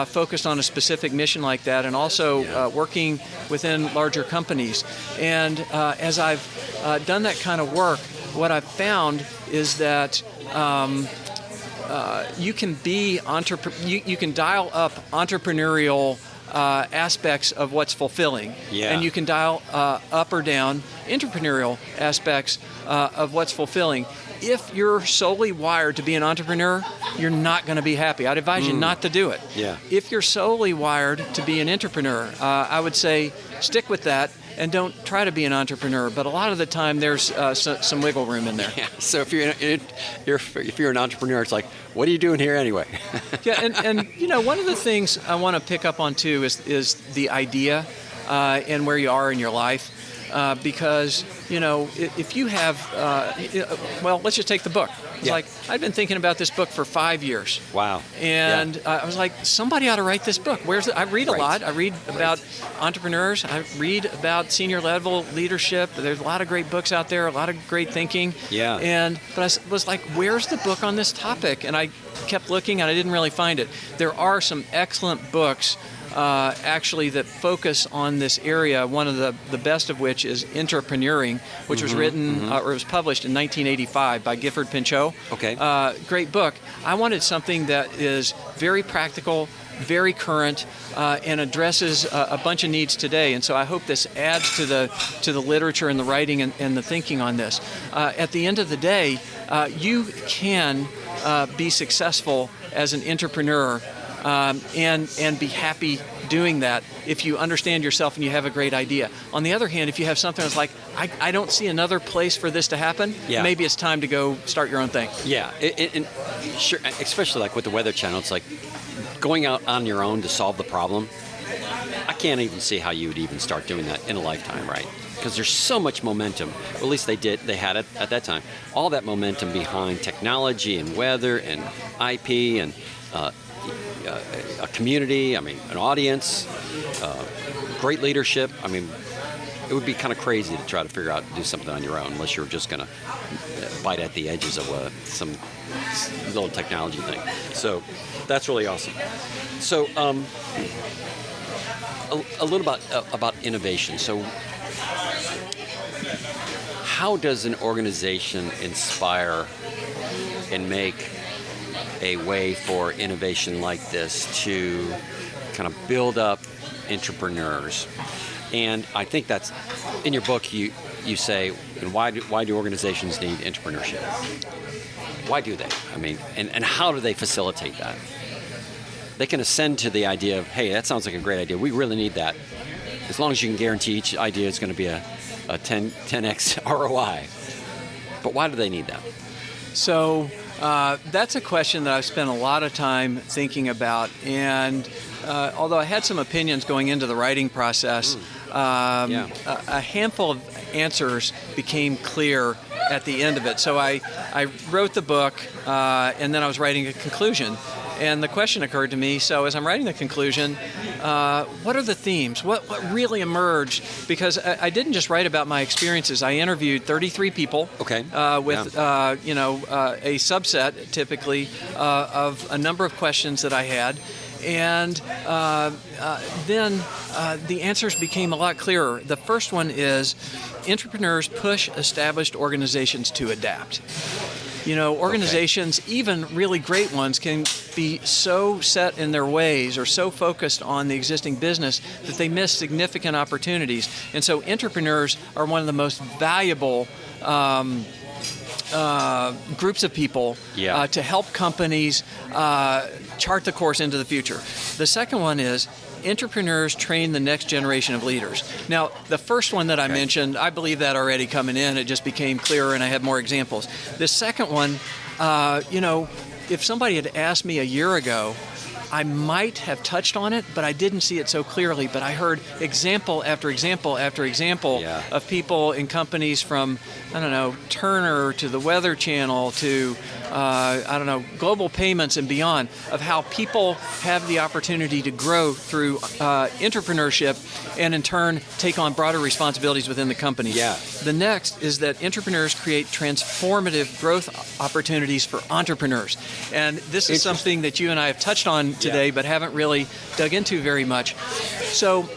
focused on a specific mission like that, and also working within larger companies. And as I've done that kind of work, what I've found is that you can be you can dial up entrepreneurial aspects of what's fulfilling, and you can dial up or down entrepreneurial aspects of what's fulfilling. If you're solely wired to be an entrepreneur, you're not going to be happy. I'd advise you not to do it. Yeah. If you're solely wired to be an entrepreneur, I would say stick with that and don't try to be an entrepreneur. But a lot of the time, there's some wiggle room in there. Yeah. So if you're an entrepreneur, it's like, what are you doing here anyway? Yeah, and one of the things I want to pick up on too is the idea and where you are in your life. Because, if you have, let's just take the book. It's like, I've been thinking about this book for 5 years. Wow. And I was like, somebody ought to write this book. I read a lot. I read about entrepreneurs. I read about senior level leadership. There's a lot of great books out there, a lot of great thinking. Yeah. But I was like, where's the book on this topic? And I kept looking and I didn't really find it. There are some excellent books actually that focus on this area, one of the best of which is Intrapreneuring, which was written or was published in 1985 by Gifford Pinchot. Okay. Great book. I wanted something that is very practical, very current, and addresses a bunch of needs today. And so I hope this adds to the literature and the writing and the thinking on this. At the end of the day, you can be successful as an entrepreneur and be happy doing that if you understand yourself and you have a great idea. On the other hand, if you have something that's like, I don't see another place for this to happen, maybe it's time to go start your own thing. Yeah, and sure, especially like with the Weather Channel, it's like going out on your own to solve the problem. I can't even see how you would even start doing that in a lifetime, right? Because there's so much momentum. Well, at least they had it at that time. All that momentum behind technology and weather and IP and a community, an audience, great leadership. It would be kind of crazy to try to figure out to do something on your own unless you're just going to bite at the edges of some little technology thing. So that's really awesome. So a little about innovation. So how does an organization inspire and make a way for innovation like this to kind of build up entrepreneurs? And I think that's in your book. You say, why do organizations need entrepreneurship? Why do they? And how do they facilitate that? They can ascend to the idea of, hey, that sounds like a great idea. We really need that. As long as you can guarantee each idea is going to be a 10x ROI. But why do they need that? So that's a question that I've spent a lot of time thinking about. And although I had some opinions going into the writing process, a handful of answers became clear at the end of it. So I wrote the book, and then I was writing a conclusion. And the question occurred to me, so as I'm writing the conclusion, what are the themes? What really emerged? Because I didn't just write about my experiences. I interviewed 33 people with a subset, typically, of a number of questions that I had. And then the answers became a lot clearer. The first one is entrepreneurs push established organizations to adapt. Organizations, even really great ones, can be so set in their ways or so focused on the existing business that they miss significant opportunities. And so entrepreneurs are one of the most valuable groups of people to help companies chart the course into the future. The second one is entrepreneurs train the next generation of leaders. Now, the first one that I mentioned, I believe that already coming in. It just became clearer, and I had more examples. The second one, if somebody had asked me a year ago, I might have touched on it, but I didn't see it so clearly. But I heard example after example after example of people in companies from, Turner to the Weather Channel to, Global Payments and beyond, of how people have the opportunity to grow through entrepreneurship and in turn take on broader responsibilities within the company. Yeah. The next is that entrepreneurs create transformative growth opportunities for entrepreneurs. And this is something that you and I have touched on today, but haven't really dug into very much. So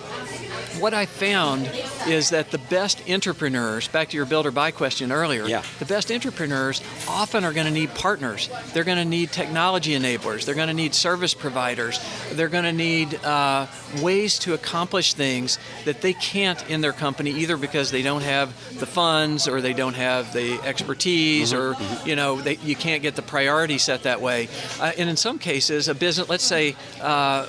what I found is that the best entrepreneurs, back to your build or buy question earlier, the best entrepreneurs often are going to need partners. They're going to need technology enablers. They're going to need service providers. They're going to need ways to accomplish things that they can't in their company, either because they don't have the funds or they don't have the expertise or, you can't get the priority set that way. And in some cases, a business, let's say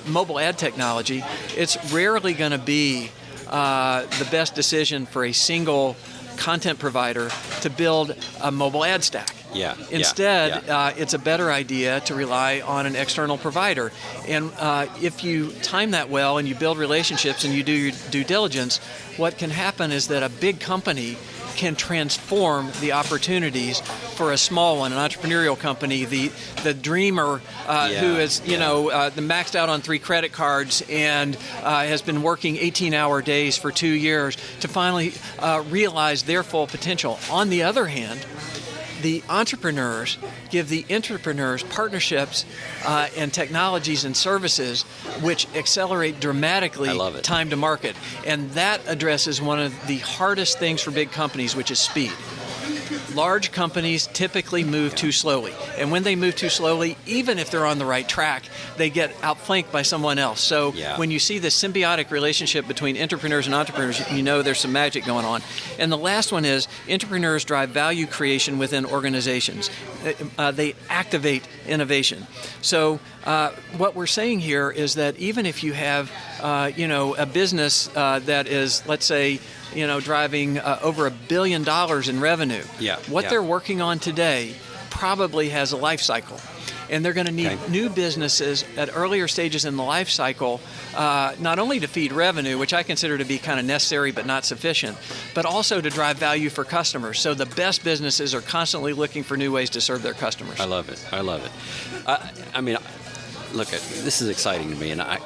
mobile ad technology, it's rarely going to be the best decision for a single content provider to build a mobile ad stack. Instead, it's a better idea to rely on an external provider. And if you time that well and you build relationships and you do your due diligence, what can happen is that a big company can transform the opportunities for a small one, an entrepreneurial company, the dreamer who is, maxed out on 3 credit cards and has been working 18-hour days for 2 years to finally realize their full potential. On the other hand, the entrepreneurs give the entrepreneurs partnerships and technologies and services which accelerate dramatically time to market. And that addresses one of the hardest things for big companies, which is speed. Large companies typically move too slowly. And when they move too slowly, even if they're on the right track, they get outflanked by someone else. So when you see this symbiotic relationship between entrepreneurs and entrepreneurs, you know there's some magic going on. And the last one is entrepreneurs drive value creation within organizations. They activate innovation. So what we're saying here is that even if you have a business that is, let's say, driving over $1 billion in revenue. What they're working on today probably has a life cycle. And they're going to need new businesses at earlier stages in the life cycle, not only to feed revenue, which I consider to be kind of necessary but not sufficient, but also to drive value for customers. So the best businesses are constantly looking for new ways to serve their customers. I love it. Look, this is exciting to me, and I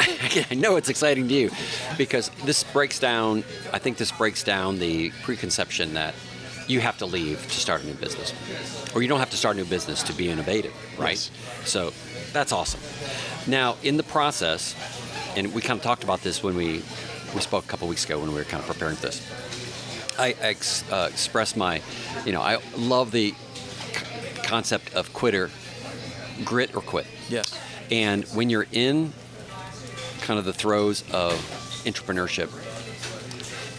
know it's exciting to you, because I think this breaks down the preconception that you have to leave to start a new business, or you don't have to start a new business to be innovative, right? Yes. So that's awesome. Now, in the process, and we kind of talked about this when we spoke a couple weeks ago when we were kind of preparing for this, I expressed my, I love the concept of grit or quit. Yes. And when you're in kind of the throes of entrepreneurship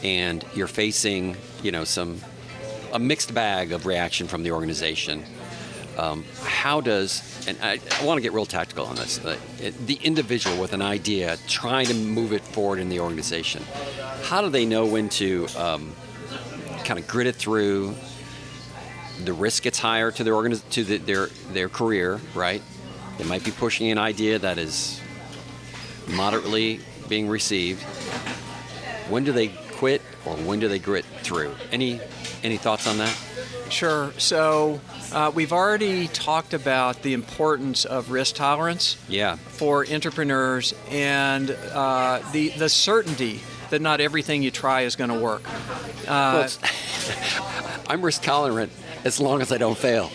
and you're facing, a mixed bag of reaction from the organization, and I want to get real tactical on this, the individual with an idea trying to move it forward in the organization, how do they know when to kind of grit it through? The risk gets higher to their career, right? They might be pushing an idea that is moderately being received. When do they quit, or when do they grit through? Any thoughts on that? Sure. So we've already talked about the importance of risk tolerance for entrepreneurs and the certainty that not everything you try is going to work. I'm risk tolerant as long as I don't fail.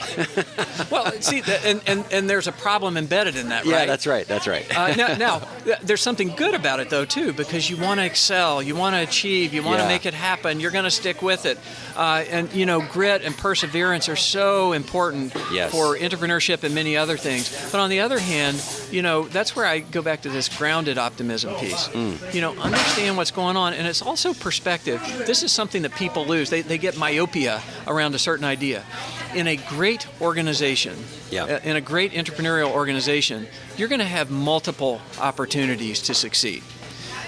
Well, see, and there's a problem embedded in that, right? Yeah, that's right. That's right. Now, there's something good about it, though, too, because you want to excel, you want to achieve, you want to make it happen, you're going to stick with it. And, grit and perseverance are so important for entrepreneurship and many other things. But on the other hand, that's where I go back to this grounded optimism piece. Understand what's going on. And it's also perspective. This is something that people lose. They get myopia around a certain idea. In a great organization, in a great entrepreneurial organization, you're going to have multiple opportunities to succeed.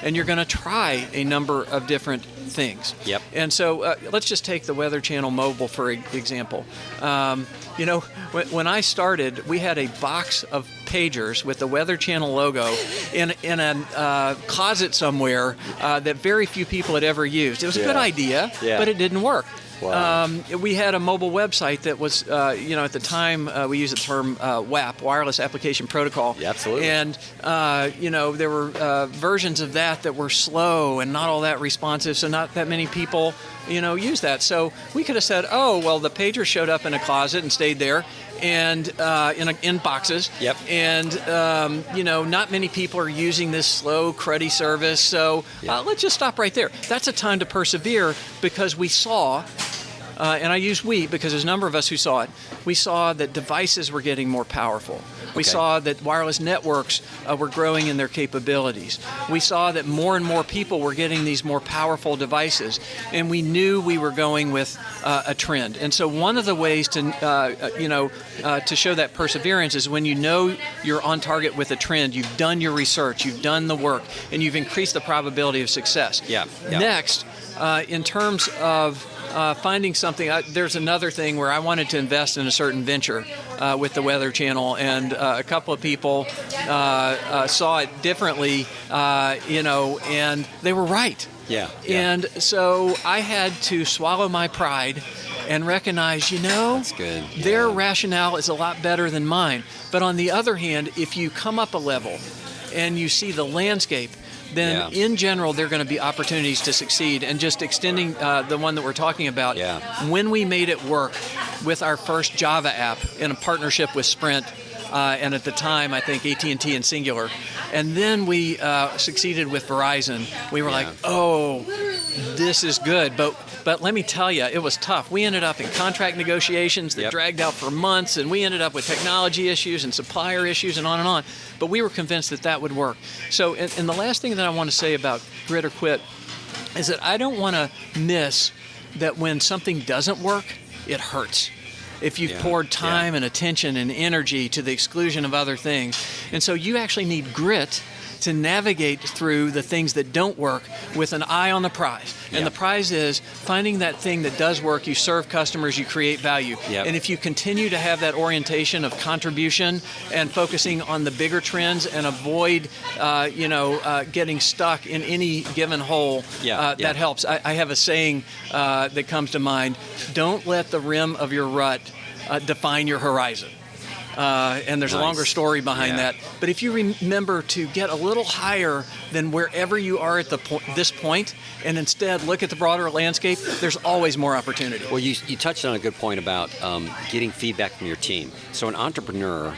And you're going to try a number of different things. Yep. And so let's just take the Weather Channel Mobile, for example. When I started, we had a box of pagers with the Weather Channel logo in a closet somewhere that very few people had ever used. It was a good idea, but it didn't work. Wow. We had a mobile website that was, at the time we used the term WAP, Wireless Application Protocol. Yeah, absolutely. And, there were versions of that were slow and not all that responsive, so not that many people, use that. So we could have said, the pager showed up in a closet and stayed there and in boxes. Yep. And, not many people are using this slow, cruddy service. So let's just stop right there. That's a time to persevere because we saw, and I use we because there's a number of us who saw it, we saw that devices were getting more powerful. We saw that wireless networks were growing in their capabilities. We saw that more and more people were getting these more powerful devices, and we knew we were going with a trend. And so one of the ways to show that perseverance is when you're on target with a trend, you've done your research, you've done the work, and you've increased the probability of success. Yeah. Next, in terms of finding something, there's another thing where I wanted to invest in a certain venture with the Weather Channel, and a couple of people saw it differently, and they were right. Yeah. And so I had to swallow my pride and recognize, that's good. Their rationale is a lot better than mine. But on the other hand, if you come up a level and you see the landscape, then in general, there are going to be opportunities to succeed. And just extending the one that we're talking about, when we made it work with our first Java app in a partnership with Sprint, and at the time, I think AT&T and Singular, and then we succeeded with Verizon, we were like, this is good. But let me tell you, it was tough. We ended up in contract negotiations that dragged out for months, and we ended up with technology issues and supplier issues and on and on. But we were convinced that would work. So, and the last thing that I want to say about grit or quit is that I don't want to miss that when something doesn't work, it hurts. If you've poured time and attention and energy to the exclusion of other things. And so you actually need grit to navigate through the things that don't work with an eye on the prize. And the prize is finding that thing that does work, you serve customers, you create value. And if you continue to have that orientation of contribution and focusing on the bigger trends and avoid, getting stuck in any given hole, that helps. I have a saying that comes to mind: don't let the rim of your rut define your horizon. And there's a longer story behind that. But if you remember to get a little higher than wherever you are at this point, and instead look at the broader landscape, there's always more opportunity. Well, you touched on a good point about getting feedback from your team. So an entrepreneur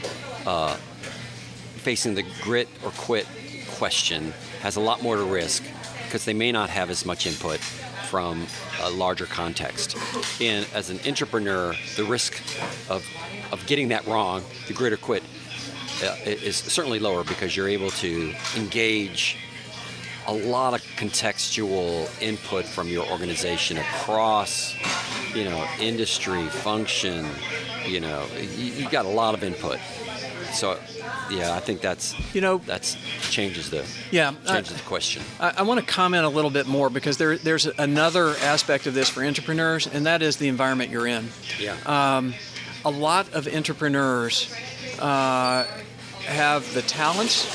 facing the grit or quit question has a lot more to risk because they may not have as much input from a larger context. And as an entrepreneur, the risk of getting that wrong, the grit or quit, is certainly lower because you're able to engage a lot of contextual input from your organization across, industry, function, you've got a lot of input. So, I think that's changes the question. I want to comment a little bit more because there's another aspect of this for entrepreneurs, and that is the environment you're in. Yeah. A lot of entrepreneurs have the talents,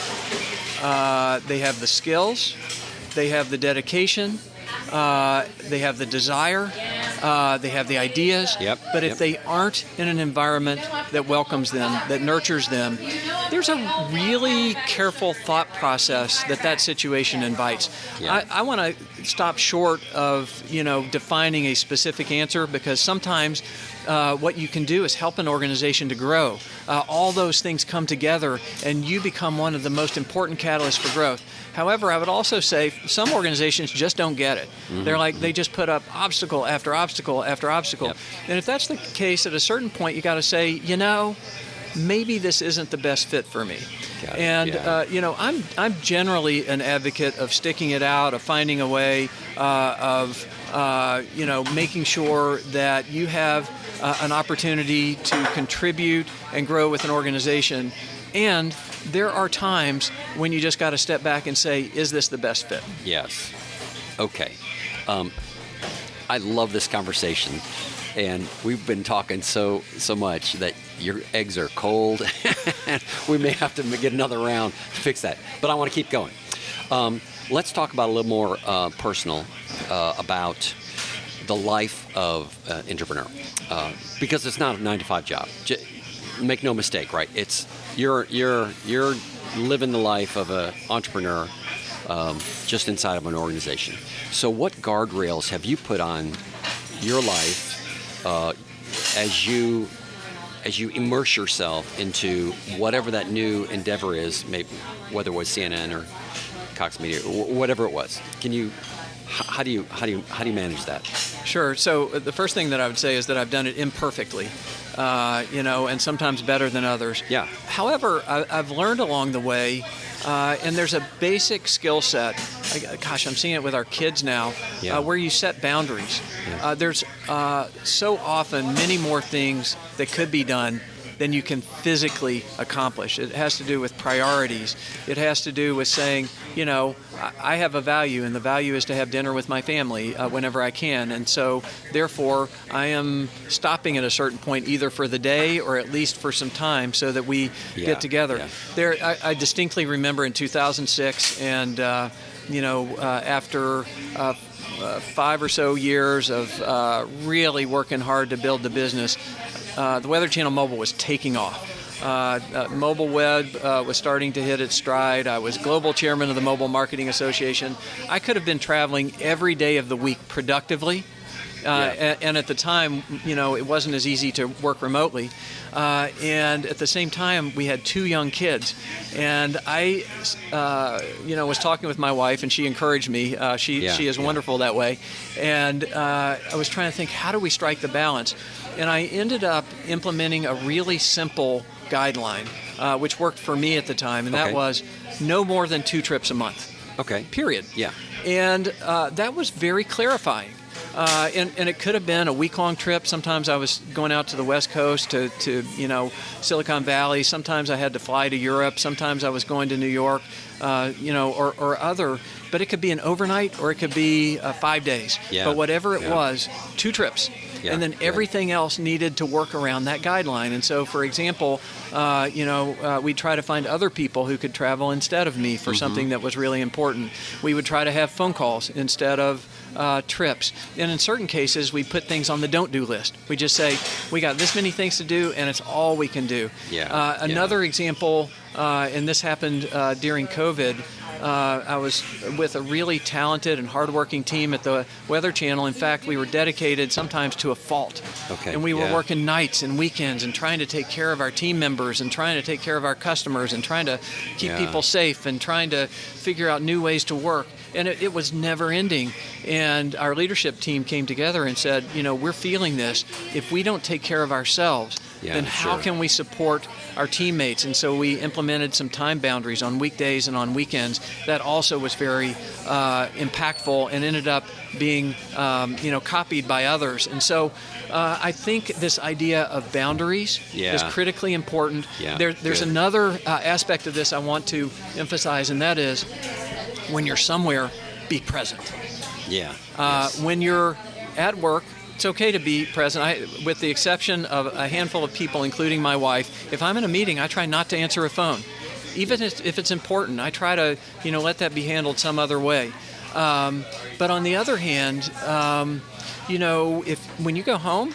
they have the skills, they have the dedication, they have the desire, they have the ideas, but if they aren't in an environment that welcomes them, that nurtures them, there's a really careful thought process that situation invites. I want to stop short of defining a specific answer because sometimes what you can do is help an organization to grow. All those things come together, and you become one of the most important catalysts for growth. However, I would also say some organizations just don't get it. They're like, they just put up obstacle after obstacle after obstacle. And if that's the case, at a certain point, you got to say, maybe this isn't the best fit for me. And I'm generally an advocate of sticking it out, of finding a way, of making sure that you have an opportunity to contribute and grow with an organization. And there are times when you just got to step back and say, is this the best fit? Yes. Okay. I love this conversation, and we've been talking so much that your eggs are cold. We may have to get another round to fix that, but I want to keep going. Let's talk about a little more personal about the life of an entrepreneur, because it's not a 9-to-5 job. Make no mistake, right? It's you're living the life of an entrepreneur just inside of an organization. So what guardrails have you put on your life as you immerse yourself into whatever that new endeavor is, maybe whether it was CNN or Cox Media, whatever it was? How do you manage that? Sure. So the first thing that I would say is that I've done it imperfectly, and sometimes better than others. Yeah. However, I've learned along the way, and there's a basic skill set. I'm seeing it with our kids now, where you set boundaries. Yeah. There's so often many more things that could be done than you can physically accomplish. It has to do with priorities. It has to do with saying, I have a value, and the value is to have dinner with my family whenever I can. And so, therefore, I am stopping at a certain point, either for the day or at least for some time, so that we get together. Yeah. I distinctly remember in 2006, and after 5 or so years of really working hard to build the business, the Weather Channel Mobile was taking off. Mobile web was starting to hit its stride. I was global chairman of the Mobile Marketing Association. I could have been traveling every day of the week productively. And at the time, it wasn't as easy to work remotely. And at the same time, we had 2 young kids. And I, was talking with my wife, and she encouraged me. She is wonderful that way. And I was trying to think, how do we strike the balance? And I ended up implementing a really simple guideline, which worked for me at the time. And that was no more than 2 trips a month. Okay. Period. Yeah. And that was very clarifying. And it could have been a week-long trip. Sometimes I was going out to the West Coast to Silicon Valley. Sometimes I had to fly to Europe. Sometimes I was going to New York, or other. But it could be an overnight, or it could be 5 days. Yeah. But whatever it was, 2 trips. Yeah. And then everything else needed to work around that guideline. And so, for example, we'd try to find other people who could travel instead of me for something that was really important. We would try to have phone calls instead of trips. And in certain cases, we put things on the don't do list. We just say, we got this many things to do, and it's all we can do. Another example, and this happened during COVID, I was with a really talented and hardworking team at the Weather Channel. In fact, we were dedicated sometimes to a fault. Okay. And we were working nights and weekends and trying to take care of our team members and trying to take care of our customers and trying to keep people safe and trying to figure out new ways to work. And it was never ending. And our leadership team came together and said, we're feeling this. If we don't take care of ourselves, then how can we support our teammates? And so we implemented some time boundaries on weekdays and on weekends. That also was very impactful and ended up being, copied by others. And so I think this idea of boundaries is critically important. There's another aspect of this I want to emphasize, and that is when you're somewhere, be present. When you're at work, it's okay to be present. With the exception of a handful of people, including my wife, if I'm in a meeting, I try not to answer a phone. Even if it's important, I try to, let that be handled some other way. But on the other hand, when you go home,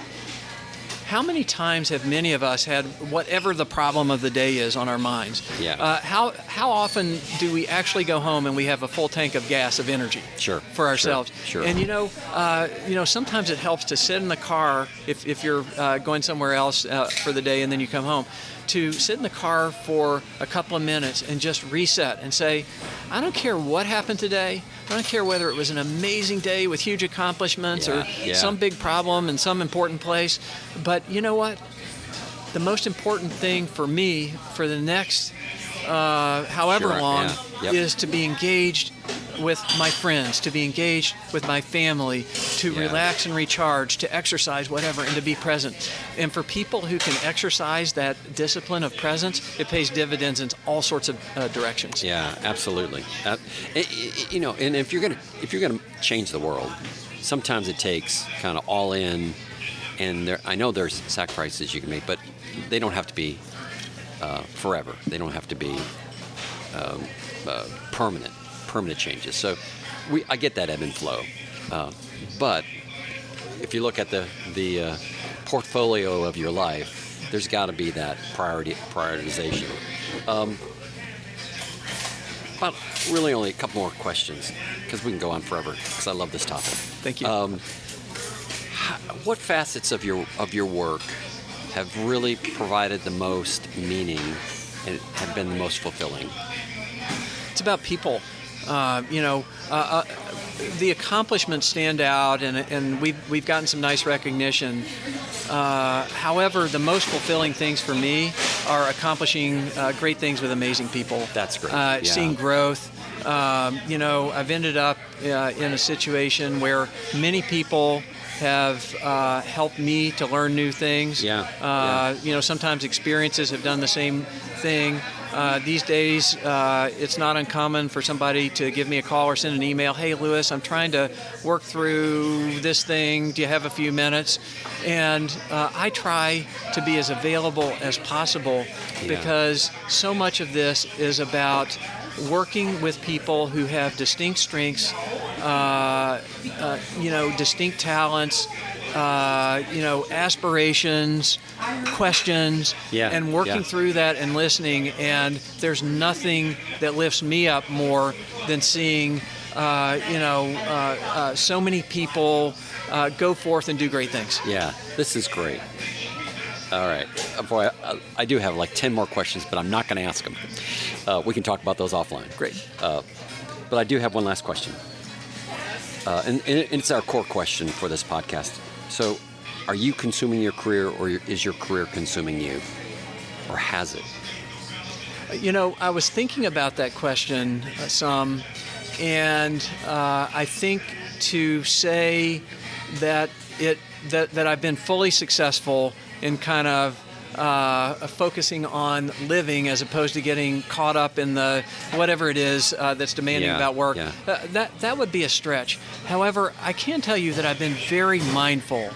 how many times have many of us had whatever the problem of the day is on our minds? Yeah. How often do we actually go home and we have a full tank of gas, of energy for ourselves? Sure. And sometimes it helps to sit in the car if you're going somewhere else for the day and then you come home, to sit in the car for a couple of minutes and just reset and say, I don't care what happened today. I don't care whether it was an amazing day with huge accomplishments or some big problem in some important place. But you know what? The most important thing for me for the next however long is to be engaged with my friends, to be engaged with my family, to relax and recharge, to exercise, whatever, and to be present. And for people who can exercise that discipline of presence, it pays dividends in all sorts of directions. Yeah, absolutely. And if you're gonna change the world, sometimes it takes kind of all in. And I know there's sacrifices you can make, but they don't have to be forever. They don't have to be permanent changes. So I get that ebb and flow. But if you look at the portfolio of your life, there's got to be that prioritization. But really only a couple more questions, because we can go on forever, because I love this topic. Thank you. What facets of your work have really provided the most meaning and have been the most fulfilling? It's about people. The accomplishments stand out, and we've gotten some nice recognition. However, the most fulfilling things for me are accomplishing great things with amazing people. That's great. Seeing growth. I've ended up in a situation where many people have helped me to learn new things. Sometimes experiences have done the same thing. These days, it's not uncommon for somebody to give me a call or send an email. Hey, Louis, I'm trying to work through this thing. Do you have a few minutes? And I try to be as available as possible because so much of this is about working with people who have distinct strengths, distinct talents, aspirations, questions, and working through that and listening. And there's nothing that lifts me up more than seeing, so many people go forth and do great things. Yeah, this is great. All right. Boy, I do have like 10 more questions, but I'm not going to ask them. We can talk about those offline. Great. But I do have one last question. And it's our core question for this podcast. So, are you consuming your career, or is your career consuming you? Or has it? I was thinking about that question some, and I think to say that I've been fully successful in kind of focusing on living as opposed to getting caught up in the whatever it is that's demanding about work. That would be a stretch. However, I can tell you that I've been very mindful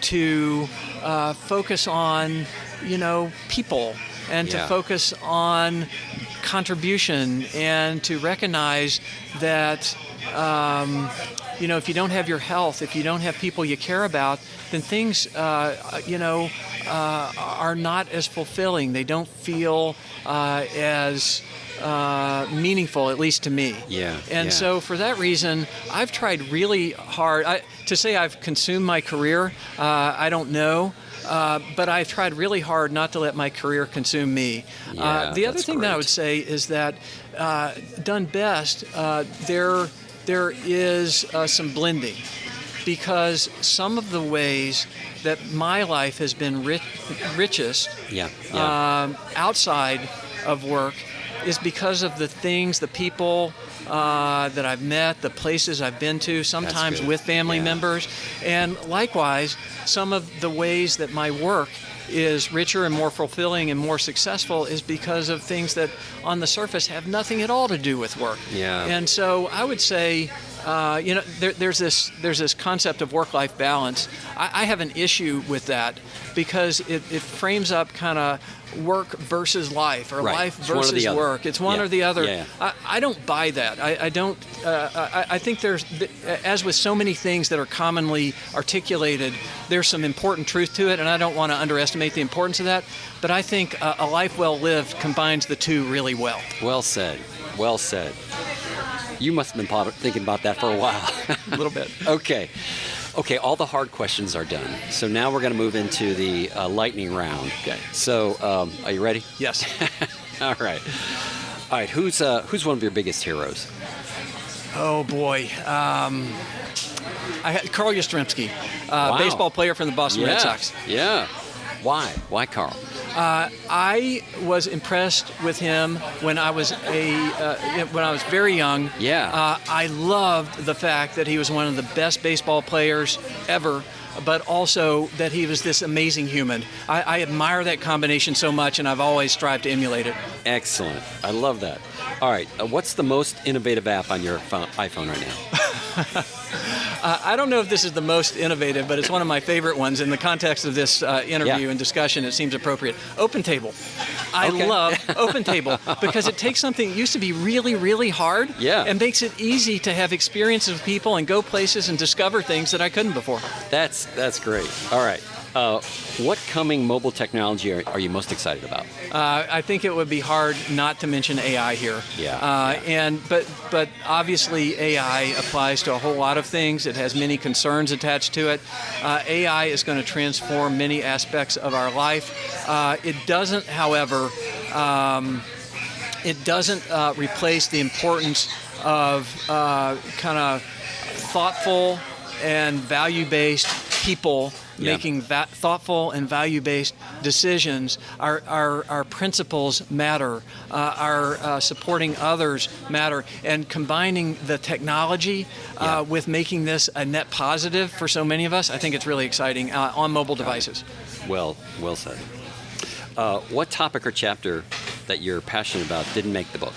to focus on, people, and to focus on contribution, and to recognize that if you don't have your health, if you don't have people you care about, then things are not as fulfilling. They don't feel as meaningful, at least to me. So for that reason, I've tried really hard. To say I've consumed my career, I don't know. But I've tried really hard not to let my career consume me. The other thing that I would say is that done best, there is some blending, because some of the ways that my life has been richest outside of work is because of the things, the people that I've met, the places I've been to, sometimes with family members. And likewise, some of the ways that my work is richer and more fulfilling and more successful is because of things that on the surface have nothing at all to do with work. And so I would say there's this concept of work-life balance. I have an issue with that because it frames up kind of work versus life, or life versus work. It's one or the other. Yeah. I don't buy that. I don't. I think there's, as with so many things that are commonly articulated, there's some important truth to it, and I don't want to underestimate the importance of that. But I think a life well lived combines the two really well. Well said. Well said. You must have been thinking about that for a while. A little bit. Okay, all the hard questions are done. So now we're going to move into the lightning round. Okay. So, are you ready? Yes. All right. All right. Who's one of your biggest heroes? Oh boy. I had Carl Yastrzemski, Wow. baseball player from the Boston Red Sox. Yeah. Why? Why Carl? I was impressed with him when I was very young. Yeah. I loved the fact that he was one of the best baseball players ever, but also that he was this amazing human. I admire that combination so much, and I've always strived to emulate it. Excellent. I love that. All right. What's the most innovative app on your iPhone right now? I don't know if this is the most innovative, but it's one of my favorite ones. In the context of this interview and discussion, it seems appropriate. OpenTable. I love OpenTable because it takes something that used to be really, really hard and makes it easy to have experiences with people and go places and discover things that I couldn't before. That's great. All right. What coming mobile technology are you most excited about? I think it would be hard not to mention AI here. But obviously AI applies to a whole lot of things. It has many concerns attached to it. AI is going to transform many aspects of our life. It doesn't, however, replace the importance of kind of thoughtful and value-based people making thoughtful and value-based decisions. Our principles matter. Our supporting others matter. And combining the technology with making this a net positive for so many of us, I think it's really exciting on mobile devices. Well said. What topic or chapter that you're passionate about didn't make the book?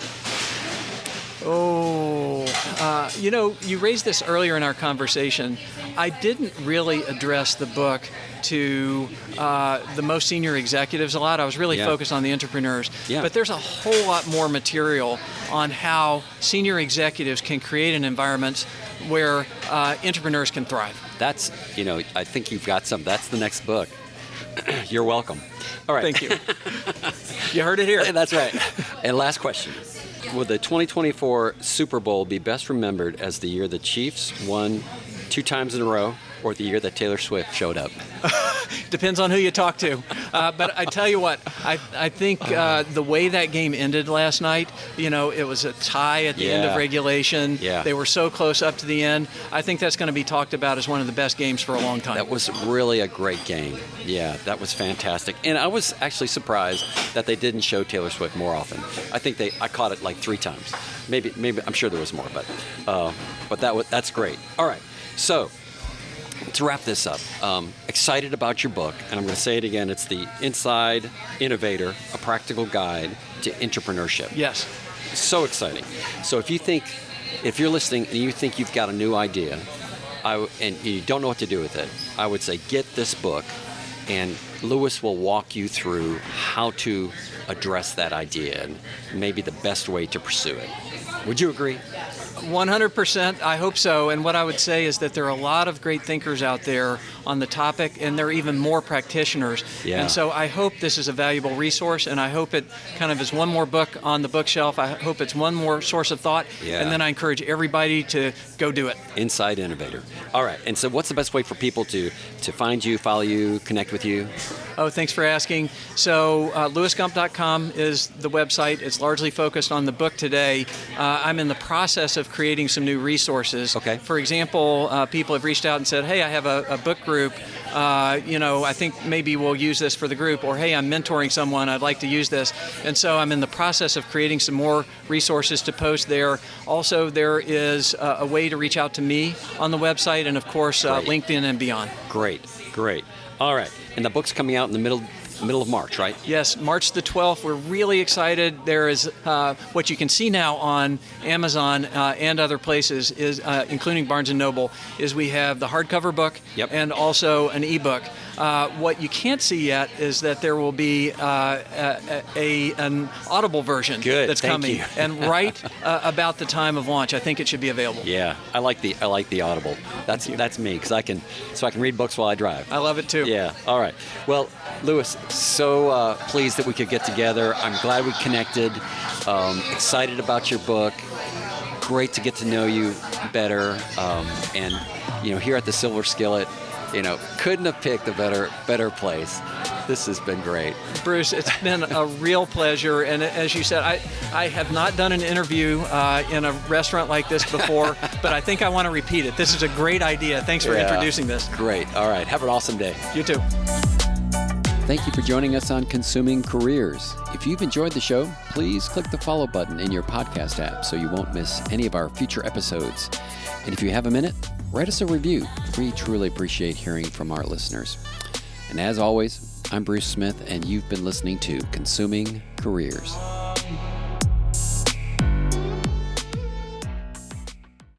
You raised this earlier in our conversation. I didn't really address the book to the most senior executives a lot. I was really focused on the entrepreneurs. But there's a whole lot more material on how senior executives can create an environment where entrepreneurs can thrive. That's, I think you've got some. That's the next book. You're welcome. All right. Thank you. You heard it here. That's right. And last question. Will the 2024 Super Bowl be best remembered as the year the Chiefs won 2 times in a row, or the year that Taylor Swift showed up? Depends on who you talk to. But I tell you what, I think the way that game ended last night, it was a tie at the end of regulation. They were so close up to the end. I think that's going to be talked about as one of the best games for a long time. That was really a great game. Yeah, that was fantastic. And I was actually surprised that they didn't show Taylor Swift more often. I think I caught it like 3 times. Maybe I'm sure there was more, but that's great. All right, so to wrap this up, excited about your book, and I'm going to say it again, it's the Inside Innovator, a practical guide to entrepreneurship. Yes. So exciting. So if you're listening and you think you've got a new idea, and you don't know what to do with it, I would say get this book, and Louis will walk you through how to address that idea and maybe the best way to pursue it. Would you agree? 100%. I hope so. And what I would say is that there are a lot of great thinkers out there on the topic, and there are even more practitioners. Yeah. And so I hope this is a valuable resource, and I hope it kind of is one more book on the bookshelf. I hope it's one more source of thought, and then I encourage everybody to go do it. Inside Innovator. All right. And so what's the best way for people to find you, follow you, connect with you? Oh, thanks for asking. So louisgump.com is the website. It's largely focused on the book today. I'm in the process of creating some new resources. Okay. For example, people have reached out and said, hey, I have a book group. I think maybe we'll use this for the group. Or, hey, I'm mentoring someone. I'd like to use this. And so I'm in the process of creating some more resources to post there. Also, there is a way to reach out to me on the website, and, of course, LinkedIn and beyond. Great. All right. And the book's coming out in the middle middle of March, right? Yes, March the 12th. We're really excited. There is what you can see now on Amazon and other places, is including Barnes & Noble, is we have the hardcover book and also an ebook. What you can't see yet is that there will be an Audible version that's coming. And right about the time of launch, I think it should be available. Yeah, I like the Audible. That's me, because I can read books while I drive. I love it too. Yeah. All right. Well, Louis, so pleased that we could get together. I'm glad we connected. Excited about your book. Great to get to know you better. And here at the Silver Skillet, couldn't have picked a better place. This has been great. Bruce, it's been a real pleasure. And as you said, I have not done an interview in a restaurant like this before, but I think I want to repeat it. This is a great idea. Thanks for introducing this. Great. All right. Have an awesome day. You too. Thank you for joining us on Consuming Careers. If you've enjoyed the show, please click the follow button in your podcast app so you won't miss any of our future episodes. And if you have a minute, write us a review. We truly appreciate hearing from our listeners. And as always, I'm Bruce Smith, and you've been listening to Consuming Careers.